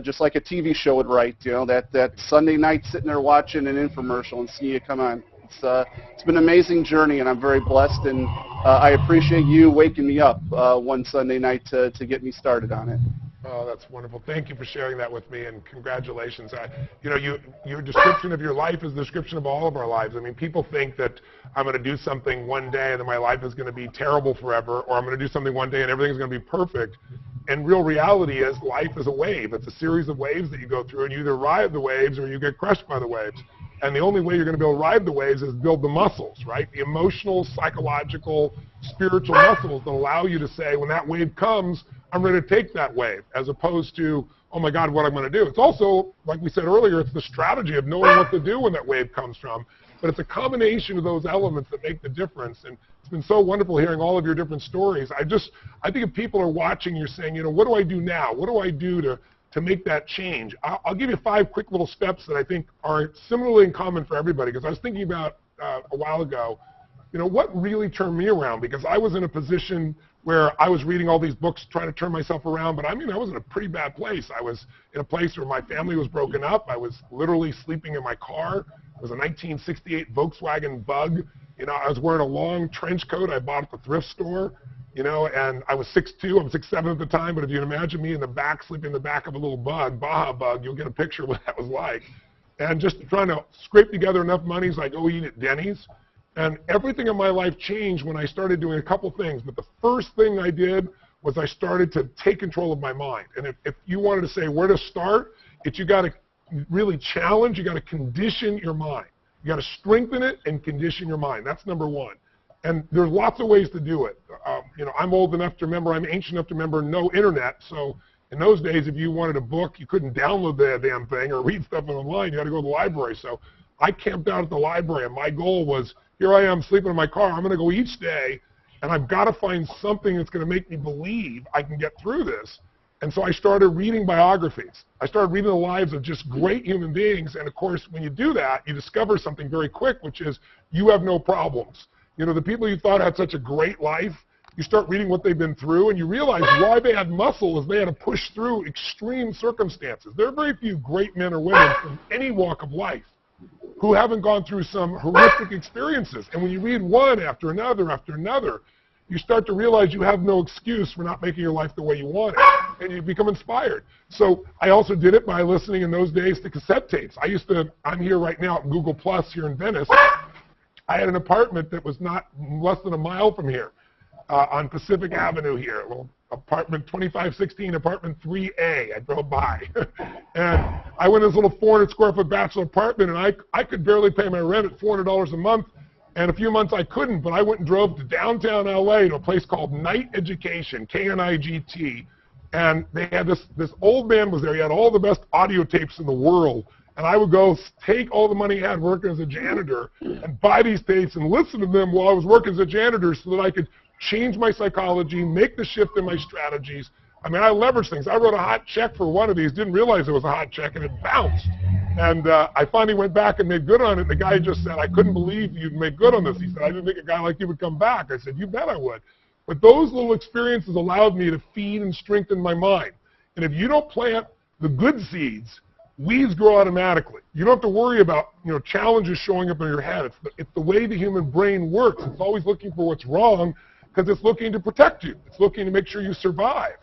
just like a TV show would write, you know, that Sunday night sitting there watching an infomercial and seeing you come on. It's been an amazing journey, and I'm very blessed, and I appreciate you waking me up one Sunday night to get me started on it. Oh, that's wonderful. Thank you for sharing that with me, and congratulations. You know, your description of your life is the description of all of our lives. I mean, people think that I'm going to do something one day and then my life is going to be terrible forever, or I'm going to do something one day and everything's going to be perfect. And real reality is life is a wave. It's a series of waves that you go through, and you either ride the waves or you get crushed by the waves. And the only way you're going to be able to ride the waves is build the muscles, right? The emotional, psychological, spiritual muscles that allow you to say, when that wave comes, I'm ready to take that wave, as opposed to, oh my God, what I'm going to do. It's also, like we said earlier, it's the strategy of knowing what to do when that wave comes from. But it's a combination of those elements that make the difference. And it's been so wonderful hearing all of your different stories. I think if people are watching, you're saying, you know, what do I do now? What do I do to make that change? I'll give you 5 quick little steps that I think are similarly in common for everybody, because I was thinking about a while ago, you know, what really turned me around? Because I was in a position where I was reading all these books trying to turn myself around, but I mean, I was in a pretty bad place. I was in a place where my family was broken up. I was literally sleeping in my car. It was a 1968 Volkswagen Bug. You know, I was wearing a long trench coat I bought at the thrift store, you know, and I was 6'2", I was 6'7" at the time, but if you can imagine me in the back, sleeping in the back of a little Bug, Baja Bug, you'll get a picture of what that was like. And just trying to scrape together enough money so I go eat at Denny's. And everything in my life changed when I started doing a couple things. But the first thing I did was I started to take control of my mind. And if you wanted to say where to start, you got to really challenge, you got to condition your mind. You got to strengthen it and condition your mind. That's number one. And there's lots of ways to do it. You know, I'm old enough to remember, I'm ancient enough to remember no internet. So in those days, if you wanted a book, you couldn't download the damn thing or read stuff online. You had to go to the library. So I camped out at the library, and my goal was, here I am sleeping in my car. I'm going to go each day, and I've got to find something that's going to make me believe I can get through this. And so I started reading biographies. I started reading the lives of just great human beings. And, of course, when you do that, you discover something very quick, which is you have no problems. You know, the people you thought had such a great life, you start reading what they've been through, and you realize why they had muscle is they had to push through extreme circumstances. There are very few great men or women from any walk of life who haven't gone through some horrific experiences. And when you read one after another, you start to realize you have no excuse for not making your life the way you want it, and you become inspired. So I also did it by listening in those days to cassette tapes. I'm here right now at Google Plus here in Venice. I had an apartment that was not less than a mile from here on Pacific Avenue here. Well, apartment 2516, apartment 3A. I drove by. And I went in this little 400 square foot bachelor apartment, and I could barely pay my rent at $400 a month. And a few months I couldn't, but I went and drove to downtown LA to a place called Night Education, K-N-I-G-T. And they had this old man was there. He had all the best audio tapes in the world. And I would go take all the money I had working as a janitor and buy these tapes and listen to them while I was working as a janitor so that I could change my psychology, make the shift in my strategies. I mean, I leveraged things. I wrote a hot check for one of these, didn't realize it was a hot check, and it bounced. And I finally went back and made good on it. The guy just said, I couldn't believe you'd make good on this. He said, I didn't think a guy like you would come back. I said, you bet I would. But those little experiences allowed me to feed and strengthen my mind. And if you don't plant the good seeds, weeds grow automatically. You don't have to worry about, you know, challenges showing up in your head. It's the way the human brain works. It's always looking for what's wrong because it's looking to protect you. It's looking to make sure you survive.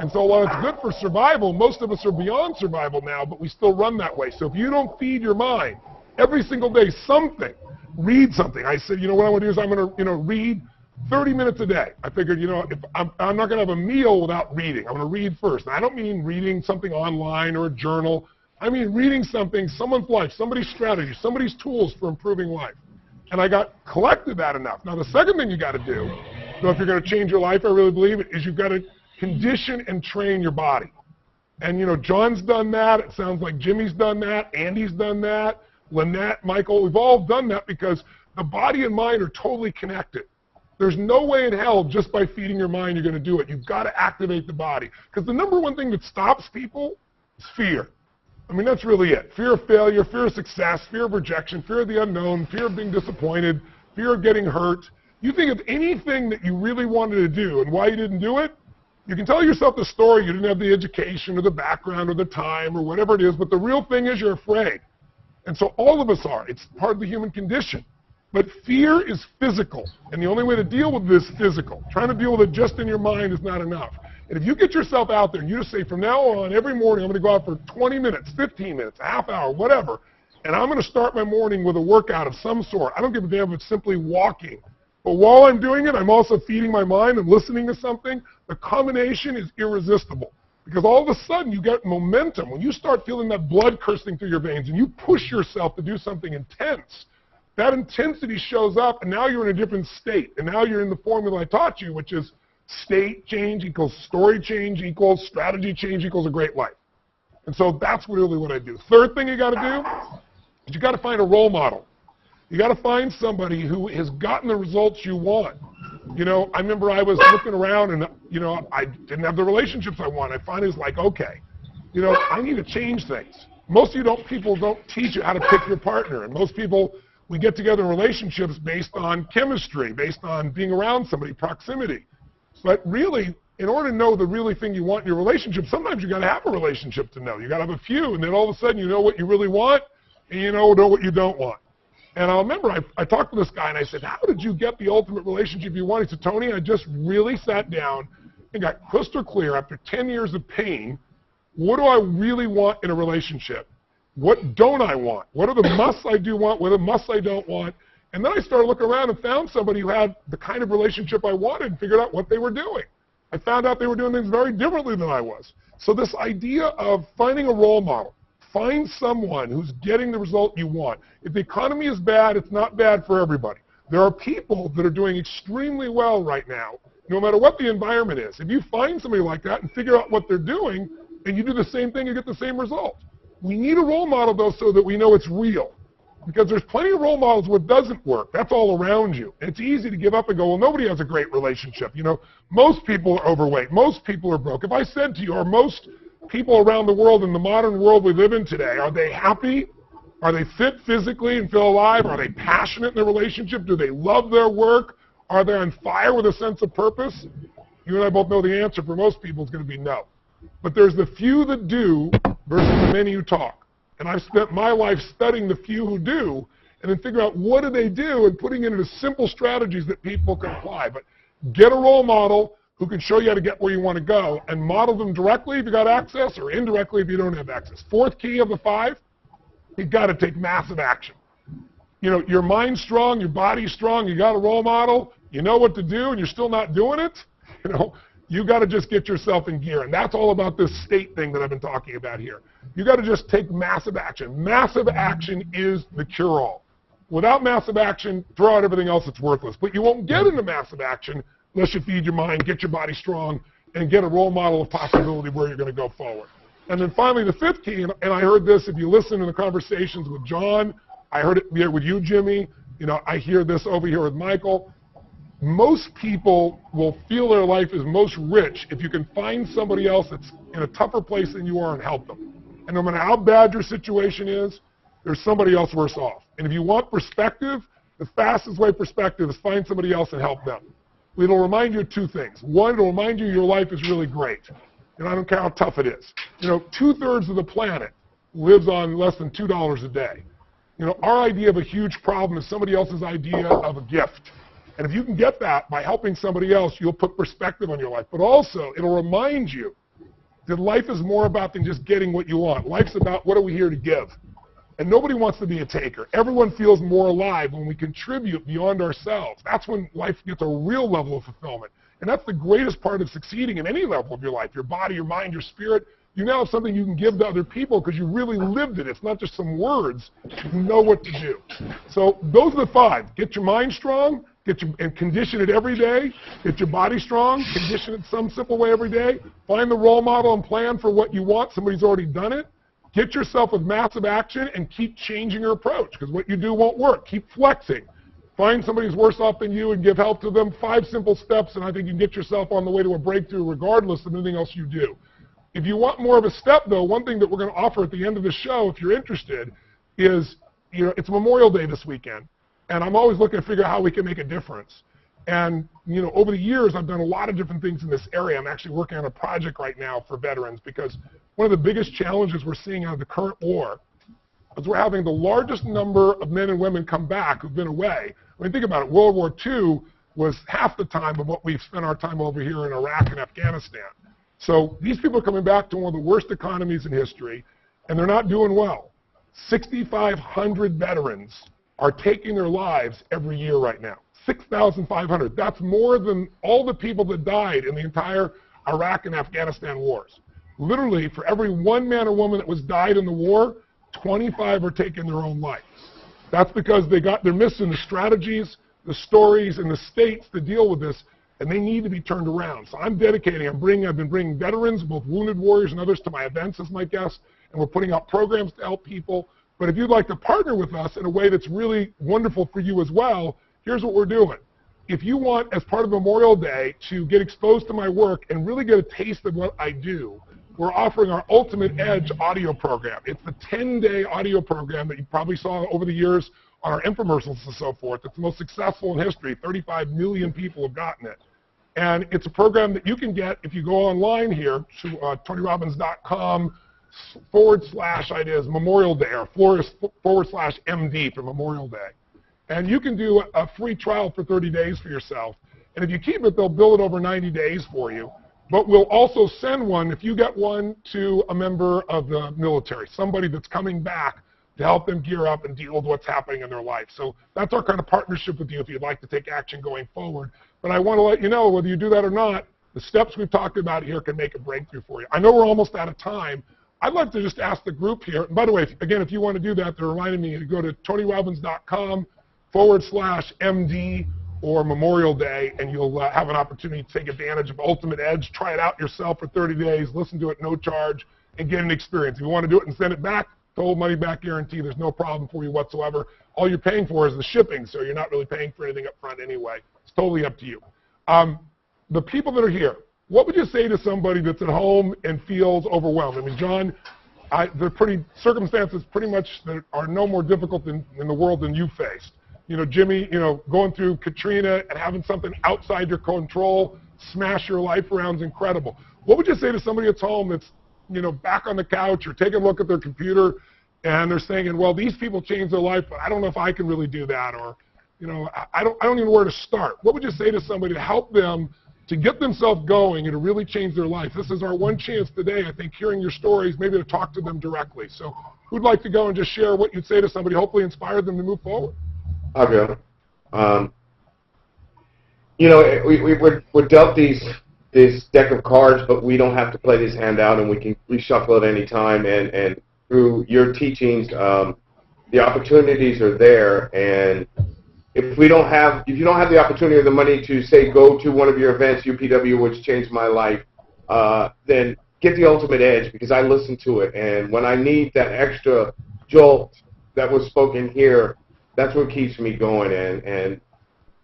And so while it's good for survival, most of us are beyond survival now, but we still run that way. So if you don't feed your mind every single day something, read something. I said, you know, what I want to do is I'm going to, you know, read 30 minutes a day. I figured, you know, if I'm not going to have a meal without reading. I'm going to read first. And I don't mean reading something online or a journal. I mean reading something, someone's life, somebody's strategy, somebody's tools for improving life. And I got collected that enough. Now, the second thing you got to do, so if you're going to change your life, I really believe it, is you've got to condition and train your body. And, you know, John's done that. It sounds like Jimmy's done that. Andy's done that. Lynette, Michael, we've all done that because the body and mind are totally connected. There's no way in hell just by feeding your mind you're going to do it. You've got to activate the body. Because the number one thing that stops people is fear. I mean, that's really it. Fear of failure, fear of success, fear of rejection, fear of the unknown, fear of being disappointed, fear of getting hurt. You think of anything that you really wanted to do and why you didn't do it, you can tell yourself the story. You didn't have the education or the background or the time or whatever it is, but the real thing is you're afraid. And so all of us are. It's part of the human condition. But fear is physical, and the only way to deal with this is physical. Trying to deal with it just in your mind is not enough. And if you get yourself out there and you just say, from now on, every morning I'm going to go out for 20 minutes, 15 minutes, a half hour, whatever, and I'm going to start my morning with a workout of some sort. I don't give a damn if it's simply walking. But while I'm doing it, I'm also feeding my mind and listening to something. The combination is irresistible. Because all of a sudden you get momentum. When you start feeling that blood coursing through your veins and you push yourself to do something intense, that intensity shows up, and now you're in a different state. And now you're in the formula I taught you, which is state change equals story change equals strategy change equals a great life. And so that's really what I do. Third thing you got to do is you got to find a role model. You got to find somebody who has gotten the results you want. You know, I remember I was looking around and, you know, I didn't have the relationships I want. I finally was like, okay, you know, I need to change things. Most of you people don't teach you how to pick your partner. And most people We get together in relationships based on chemistry, based on being around somebody, proximity. But really, in order to know the really thing you want in your relationship, sometimes you got to have a relationship to know. You got to have a few, and then all of a sudden you know what you really want, and you know what you don't want. And I remember I talked to this guy, and I said, how did you get the ultimate relationship you want? He said, Tony, I just really sat down and got crystal clear after 10 years of pain, what do I really want in a relationship? What don't I want? What are the musts I do want? What are the musts I don't want? And then I started looking around and found somebody who had the kind of relationship I wanted and figured out what they were doing. I found out they were doing things very differently than I was. So this idea of finding a role model, find someone who's getting the result you want. If the economy is bad, it's not bad for everybody. There are people that are doing extremely well right now, no matter what the environment is. If you find somebody like that and figure out what they're doing, and you do the same thing, you get the same result. We need a role model, though, so that we know it's real. Because there's plenty of role models where it doesn't work. That's all around you. And it's easy to give up and go, well, nobody has a great relationship. You know, most people are overweight. Most people are broke. If I said to you, are most people around the world in the modern world we live in today, are they happy? Are they fit physically and feel alive? Are they passionate in their relationship? Do they love their work? Are they on fire with a sense of purpose? You and I both know the answer for most people is going to be no. But there's the few that do versus the many who talk. And I've spent my life studying the few who do and then figuring out what do they do and putting it into simple strategies that people can apply. But get a role model who can show you how to get where you want to go and model them directly if you got access or indirectly if you don't have access. Fourth key of the 5, you've got to take massive action. You know, your mind's strong, your body's strong, you got a role model, you know what to do, and you're still not doing it. You know, you got to just get yourself in gear. And that's all about this state thing that I've been talking about here. You got to just take massive action. Massive action is the cure-all. Without massive action, throw out everything else that's worthless. But you won't get into massive action unless you feed your mind, get your body strong, and get a role model of possibility where you're going to go forward. And then finally, the 5th key, and I heard this if you listen to the conversations with John, I heard it here with you, Jimmy, you know, I hear this over here with Michael. Most people will feel their life is most rich if you can find somebody else that's in a tougher place than you are and help them. And no matter how bad your situation is, there's somebody else worse off. And if you want perspective, the fastest way perspective is find somebody else and help them. It'll remind you of 2 things. One, it'll remind you your life is really great. And I don't care how tough it is. You know, 2/3 of the planet lives on less than $2 a day. You know, our idea of a huge problem is somebody else's idea of a gift. And if you can get that by helping somebody else, you'll put perspective on your life. But also, it'll remind you that life is more about than just getting what you want. Life's about what are we here to give. And nobody wants to be a taker. Everyone feels more alive when we contribute beyond ourselves. That's when life gets a real level of fulfillment. And that's the greatest part of succeeding in any level of your life, your body, your mind, your spirit. You now have something you can give to other people because you really lived it. It's not just some words. You know what to do. So those are the 5. Get your mind strong, and condition it every day. Get your body strong, condition it some simple way every day. Find the role model and plan for what you want. Somebody's already done it. Get yourself with massive action and keep changing your approach because what you do won't work. Keep flexing. Find somebody who's worse off than you and give help to them. 5 simple steps, and I think you can get yourself on the way to a breakthrough regardless of anything else you do. If you want more of a step, though, one thing that we're going to offer at the end of the show, if you're interested, is, you know, it's Memorial Day this weekend, and I'm always looking to figure out how we can make a difference. And, you know, over the years, I've done a lot of different things in this area. I'm actually working on a project right now for veterans because one of the biggest challenges we're seeing out of the current war is we're having the largest number of men and women come back who've been away. I mean, think about it. World War II was half the time of what we've spent our time over here in Iraq and Afghanistan. So these people are coming back to one of the worst economies in history, and they're not doing well. 6,500 veterans are taking their lives every year right now. 6,500. That's more than all the people that died in the entire Iraq and Afghanistan wars. Literally, for every 1 man or woman that was died in the war, 25 are taking their own lives. That's because they're missing the strategies, the stories, and the states to deal with this, and they need to be turned around. So I'm dedicating, I've been bringing veterans, both wounded warriors and others, to my events as my guests, and we're putting out programs to help people. But if you'd like to partner with us in a way that's really wonderful for you as well, here's what we're doing. If you want, as part of Memorial Day, to get exposed to my work and really get a taste of what I do, we're offering our Ultimate Edge audio program. It's the 10-day audio program that you probably saw over the years on our infomercials and so forth. It's the most successful in history. 35 million people have gotten it. And it's a program that you can get if you go online here to TonyRobbins.com/ideas Memorial Day or /MD for Memorial Day. And you can do a free trial for 30 days for yourself. And if you keep it, they'll bill it over 90 days for you. But we'll also send one, if you get one, to a member of the military, somebody that's coming back to help them gear up and deal with what's happening in their life. So that's our kind of partnership with you if you'd like to take action going forward. But I want to let you know, whether you do that or not, the steps we've talked about here can make a breakthrough for you. I know we're almost out of time. I'd like to just ask the group here, and by the way, again, if you want to do that, they're reminding me to go to TonyRobbins.com/MD or Memorial Day, and you'll have an opportunity to take advantage of Ultimate Edge, try it out yourself for 30 days, listen to it no charge, and get an experience. If you want to do it and send it back, total money back guarantee, there's no problem for you whatsoever. All you're paying for is the shipping, so you're not really paying for anything up front anyway. It's totally up to you. The people that are here, what would you say to somebody that's at home and feels overwhelmed? I mean, John, circumstances pretty much that are no more difficult in the world than you faced. You know, Jimmy, going through Katrina and having something outside your control smash your life around is incredible. What would you say to somebody at home that's, back on the couch or taking a look at their computer and they're saying, well, these people changed their life, but I don't know if I can really do that, or, I don't even know where to start. What would you say to somebody to help them to get themselves going and to really change their life? This is our one chance today, I think, hearing your stories, maybe to talk to them directly. So who'd like to go and just share what you'd say to somebody, hopefully inspire them to move forward? I'll go. We're dealt this deck of cards, but we don't have to play this hand out, and we can reshuffle at any time. And through your teachings, the opportunities are there. And if you don't have the opportunity or the money to say go to one of your events, UPW, which changed my life, then get the Ultimate Edge, because I listen to it, and when I need that extra jolt that was spoken here, that's what keeps me going, and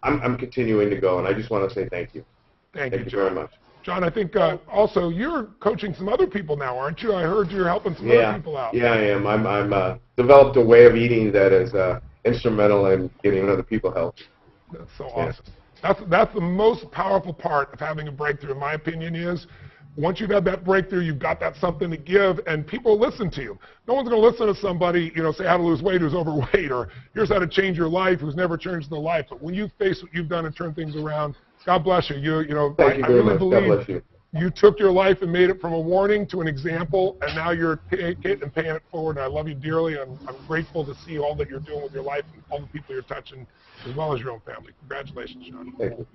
I'm continuing to go, and I just want to say thank you. Thank you, very much. John, I think also you're coaching some other people now, aren't you? I heard you're helping some other people out. Yeah, I am. I'm developed a way of eating that is instrumental in getting other people help. That's so awesome. That's the most powerful part of having a breakthrough, in my opinion, is once you've had that breakthrough, you've got that something to give, and people listen to you. No one's going to listen to somebody, say how to lose weight who's overweight, or here's how to change your life who's never changed their life. But when you face what you've done and turn things around, God bless you. Thank you very much. God bless you. You took your life and made it from a warning to an example, and now you're taking it and paying it forward. And I love you dearly. I'm grateful to see all that you're doing with your life and all the people you're touching, as well as your own family. Congratulations, John. Thank you.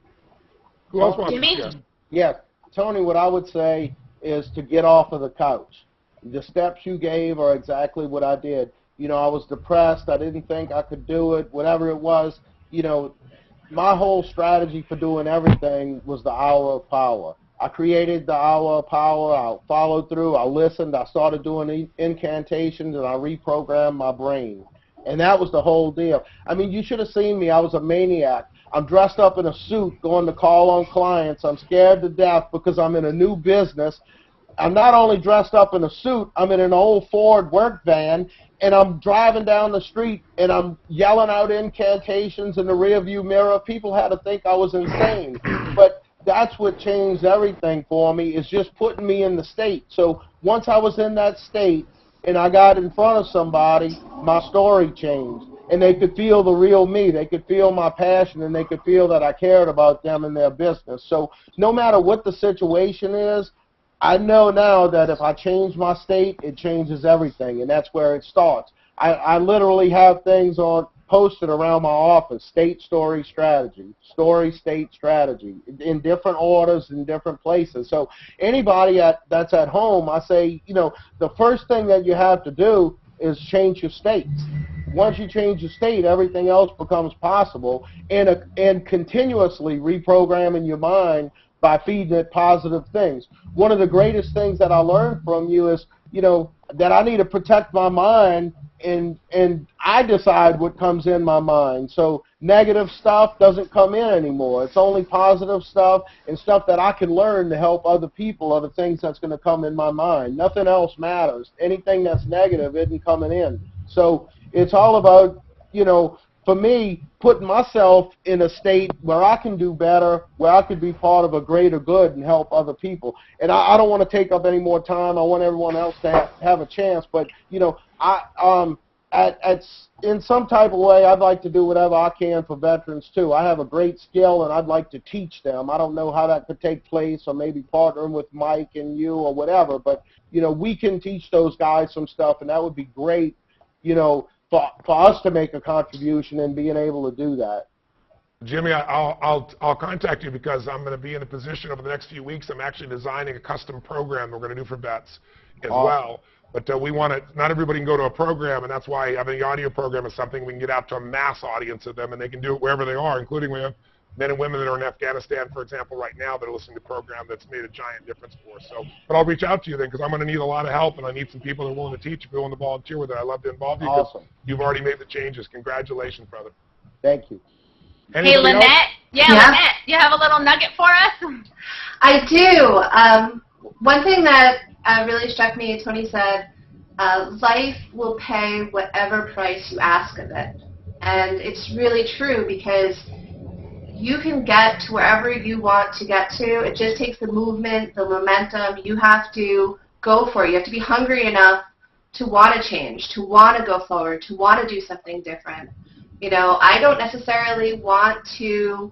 Who else wants to share? Yeah, Tony, what I would say is to get off of the couch. The steps you gave are exactly what I did. I was depressed. I didn't think I could do it, whatever it was. My whole strategy for doing everything was the hour of power. I created the hour of power. I followed through. I listened. I started doing incantations, and I reprogrammed my brain. And that was the whole deal. I mean, you should have seen me. I was a maniac. I'm dressed up in a suit going to call on clients. I'm scared to death because I'm in a new business. I'm not only dressed up in a suit, I'm in an old Ford work van, and I'm driving down the street, and I'm yelling out incantations in the rearview mirror. People had to think I was insane. But that's what changed everything for me, is just putting me in the state. So once I was in that state and I got in front of somebody, my story changed. And they could feel the real me. They could feel my passion, and they could feel that I cared about them and their business. So no matter what the situation is, I know now that if I change my state, it changes everything, and that's where it starts. I literally have things posted around my office: state, story, strategy, story, state, strategy, in different orders, in different places. So anybody that's at home, I say, the first thing that you have to do is change your state. Once you change your state, everything else becomes possible, and continuously reprogramming your mind by feeding it positive things. One of the greatest things that I learned from you is, that I need to protect my mind, and I decide what comes in my mind. So negative stuff doesn't come in anymore. It's only positive stuff and stuff that I can learn to help other people are the things that's going to come in my mind. Nothing else matters. Anything that's negative isn't coming in. So it's all about, for me, putting myself in a state where I can do better, where I could be part of a greater good and help other people. And I don't want to take up any more time. I want everyone else to have a chance. But, you know, in some type of way, I'd like to do whatever I can for veterans, too. I have a great skill, and I'd like to teach them. I don't know how that could take place, or maybe partnering with Mike and you or whatever. But, you know, we can teach those guys some stuff, and that would be great, you know, for us to make a contribution and being able to do that. Jimmy, I'll contact you because I'm going to be in a position over the next few weeks. I'm actually designing a custom program we're going to do for vets as well. But we want to, not everybody can go to a program, and that's why having the audio program is something we can get out to a mass audience of them, and they can do it wherever they are, including we have men and women that are in Afghanistan, for example, right now that are listening to the program that's made a giant difference for us. So, but I'll reach out to you then because I'm going to need a lot of help, and I need some people that are willing to teach, if you're willing to volunteer with it. I'd love to involve you because Awesome. You've already made the changes. Congratulations, brother. Thank you. Hey, Lynette. Yeah, Lynette, you have a little nugget for us? I do. One thing that really struck me, Tony said, life will pay whatever price you ask of it. And it's really true because you can get to wherever you want to get to. It just takes the movement, the momentum. You have to go for it. You have to be hungry enough to want to change, to want to go forward, to want to do something different. You know, I don't necessarily want to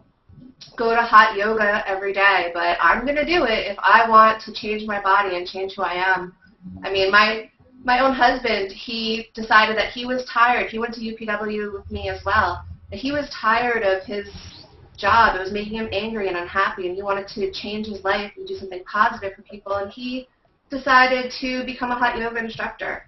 go to hot yoga every day, but I'm going to do it if I want to change my body and change who I am. I mean, my own husband, he decided that he was tired. He went to UPW with me as well. And he was tired of his job. It was making him angry and unhappy, and he wanted to change his life and do something positive for people, and he decided to become a hot yoga instructor.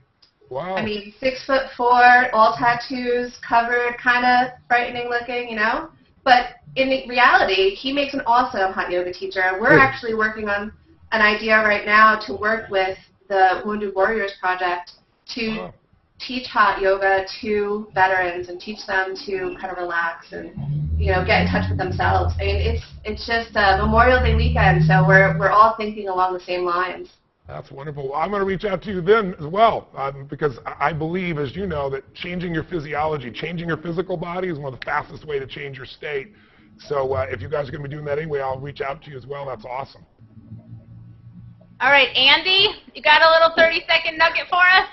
Wow. I mean, 6'4", all tattoos, covered, kind of frightening looking, you know? But in reality, he makes an awesome hot yoga teacher. And we're actually working on an idea right now to work with the Wounded Warriors Project to teach hot yoga to veterans and teach them to kind of relax and, you know, get in touch with themselves. I mean, it's just Memorial Day weekend, so we're all thinking along the same lines. That's wonderful. I'm going to reach out to you then as well because I believe, as you know, that changing your physiology, changing your physical body is one of the fastest way to change your state. So if you guys are going to be doing that anyway, I'll reach out to you as well. That's awesome. All right, Andy, you got a little 30-second nugget for us?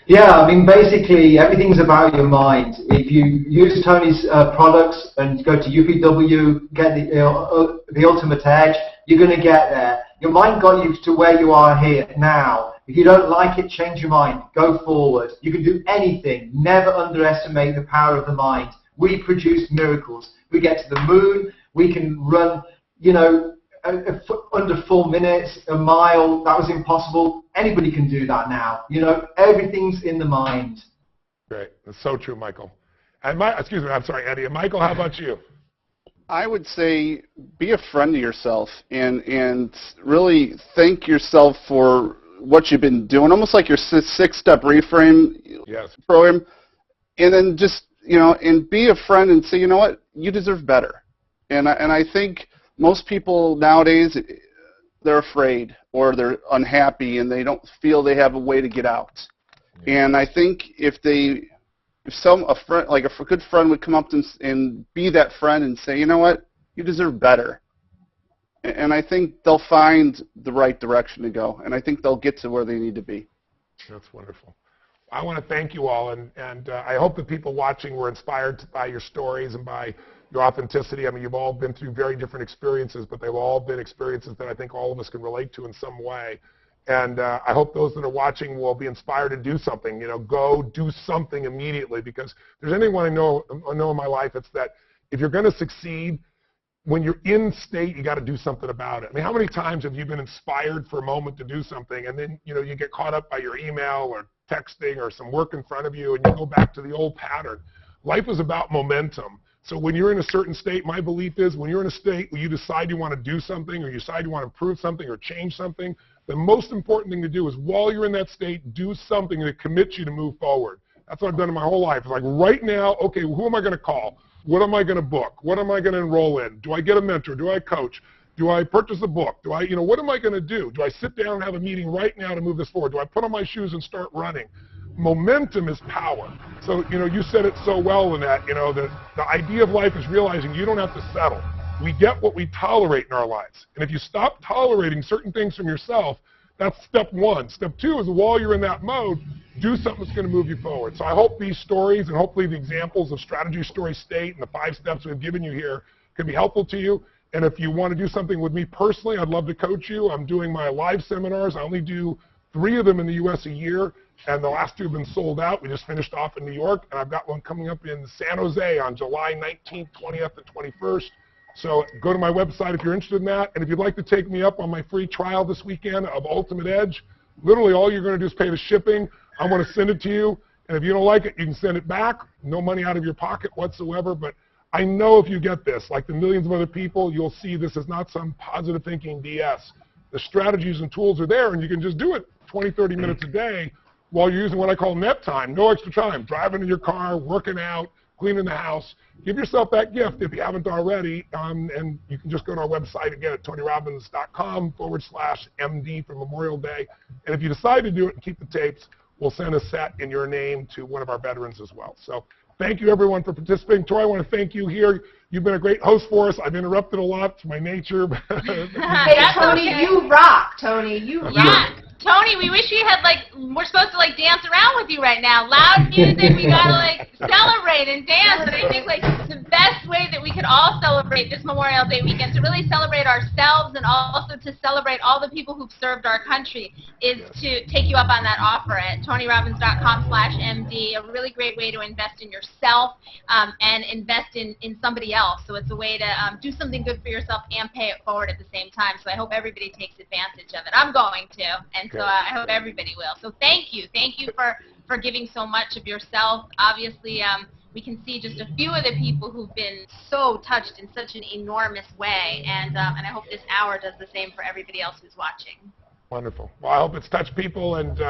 Yeah, I mean, basically, everything's about your mind. If you use Tony's products and go to UPW, get the ultimate edge, you're going to get there. Your mind got you to where you are here now. If you don't like it, change your mind. Go forward. You can do anything. Never underestimate the power of the mind. We produce miracles. We get to the moon. We can run, you know, under 4 minutes, a mile. That was impossible. Anybody can do that now. You know, everything's in the mind. Great. That's so true, Michael. And excuse me, I'm sorry, Andy. And Michael, how about you? I would say be a friend to yourself and really thank yourself for what you've been doing, almost like your 6-step reframe program, and then just, you know, and be a friend and say, you know what, you deserve better. And I think most people nowadays, they're afraid or they're unhappy and they don't feel they have a way to get out. And I think if a friend, like a good friend would come up to them and be that friend and say, you know what, you deserve better. And I think they'll find the right direction to go. And I think they'll get to where they need to be. That's wonderful. I want to thank you all. And I hope that people watching were inspired by your stories and by your authenticity. I mean, you've all been through very different experiences, but they've all been experiences that I think all of us can relate to in some way. And I hope those that are watching will be inspired to do something. You know, go do something immediately, because if there's anyone I know in my life, it's that if you're going to succeed, when you're in state, you got to do something about it. I mean, how many times have you been inspired for a moment to do something, and then, you know, you get caught up by your email or texting or some work in front of you, and you go back to the old pattern? Life is about momentum. So when you're in a certain state, my belief is when you're in a state where you decide you want to do something or you decide you want to improve something or change something, the most important thing to do is while you're in that state, do something that commits you to move forward. That's what I've done in my whole life. It's like right now, okay, who am I going to call? What am I going to book? What am I going to enroll in? Do I get a mentor? Do I coach? Do I purchase a book? Do I, what am I going to do? Do I sit down and have a meeting right now to move this forward? Do I put on my shoes and start running? momentum is power. So, you said it so well, Lynette, the idea of life is realizing you don't have to settle. We get what we tolerate in our lives. And if you stop tolerating certain things from yourself, that's step one. Step two is while you're in that mode, do something that's going to move you forward. So I hope these stories and hopefully the examples of Strategy Story State and the 5 steps we've given you here can be helpful to you. And if you want to do something with me personally, I'd love to coach you. I'm doing my live seminars. I only do 3 of them in the U.S. a year, and the last 2 have been sold out. We just finished off in New York, and I've got one coming up in San Jose on July 19th, 20th, and 21st. So go to my website if you're interested in that. And if you'd like to take me up on my free trial this weekend of Ultimate Edge, literally all you're going to do is pay the shipping. I'm going to send it to you. And if you don't like it, you can send it back. No money out of your pocket whatsoever. But I know if you get this, like the millions of other people, you'll see this is not some positive thinking BS. The strategies and tools are there, and you can just do it 20, 30 minutes a day while you're using what I call net time, no extra time, driving in your car, working out, cleaning the house. Give yourself that gift if you haven't already, and you can just go to our website again at tonyrobbins.com/MD for Memorial Day. And if you decide to do it and keep the tapes, we'll send a set in your name to one of our veterans as well. So thank you, everyone, for participating. Tori, I want to thank you here. You've been a great host for us. I've interrupted a lot. It's my nature. Hey, Tony, you rock. Tony, you rock. Yeah. Tony, we wish we had, we're supposed to, dance around with you right now. Loud music, we got to, celebrate and dance. And I think, the best way that we could all celebrate this Memorial Day weekend, to really celebrate ourselves and also to celebrate all the people who've served our country, is to take you up on that offer at tonyrobbins.com/MD, a really great way to invest in yourself and invest in somebody else. So it's a way to do something good for yourself and pay it forward at the same time. So I hope everybody takes advantage of it. I'm going to. And so I hope everybody will. So thank you. Thank you for giving so much of yourself. Obviously, we can see just a few of the people who've been so touched in such an enormous way. And I hope this hour does the same for everybody else who's watching. Wonderful. Well, I hope it's touched people. And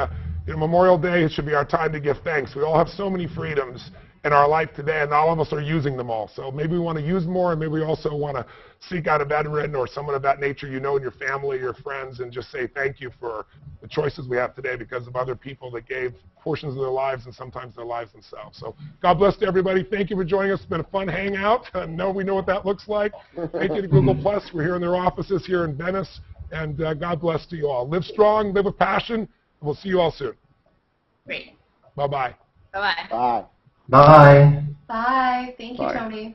Memorial Day should be our time to give thanks. We all have so many freedoms in our life today, and all of us are using them all. So maybe we want to use more, and maybe we also want to seek out a veteran or someone of that nature in your family, your friends, and just say thank you for the choices we have today because of other people that gave portions of their lives and sometimes their lives themselves. So God bless to everybody. Thank you for joining us. It's been a fun hangout. We know what that looks like. Thank you to Google+. We're here in their offices here in Venice, and God bless to you all. Live strong, live with passion, and we'll see you all soon. Great. Bye-bye. Bye-bye. Bye. Bye. Bye. Thank you, Bye. Tony.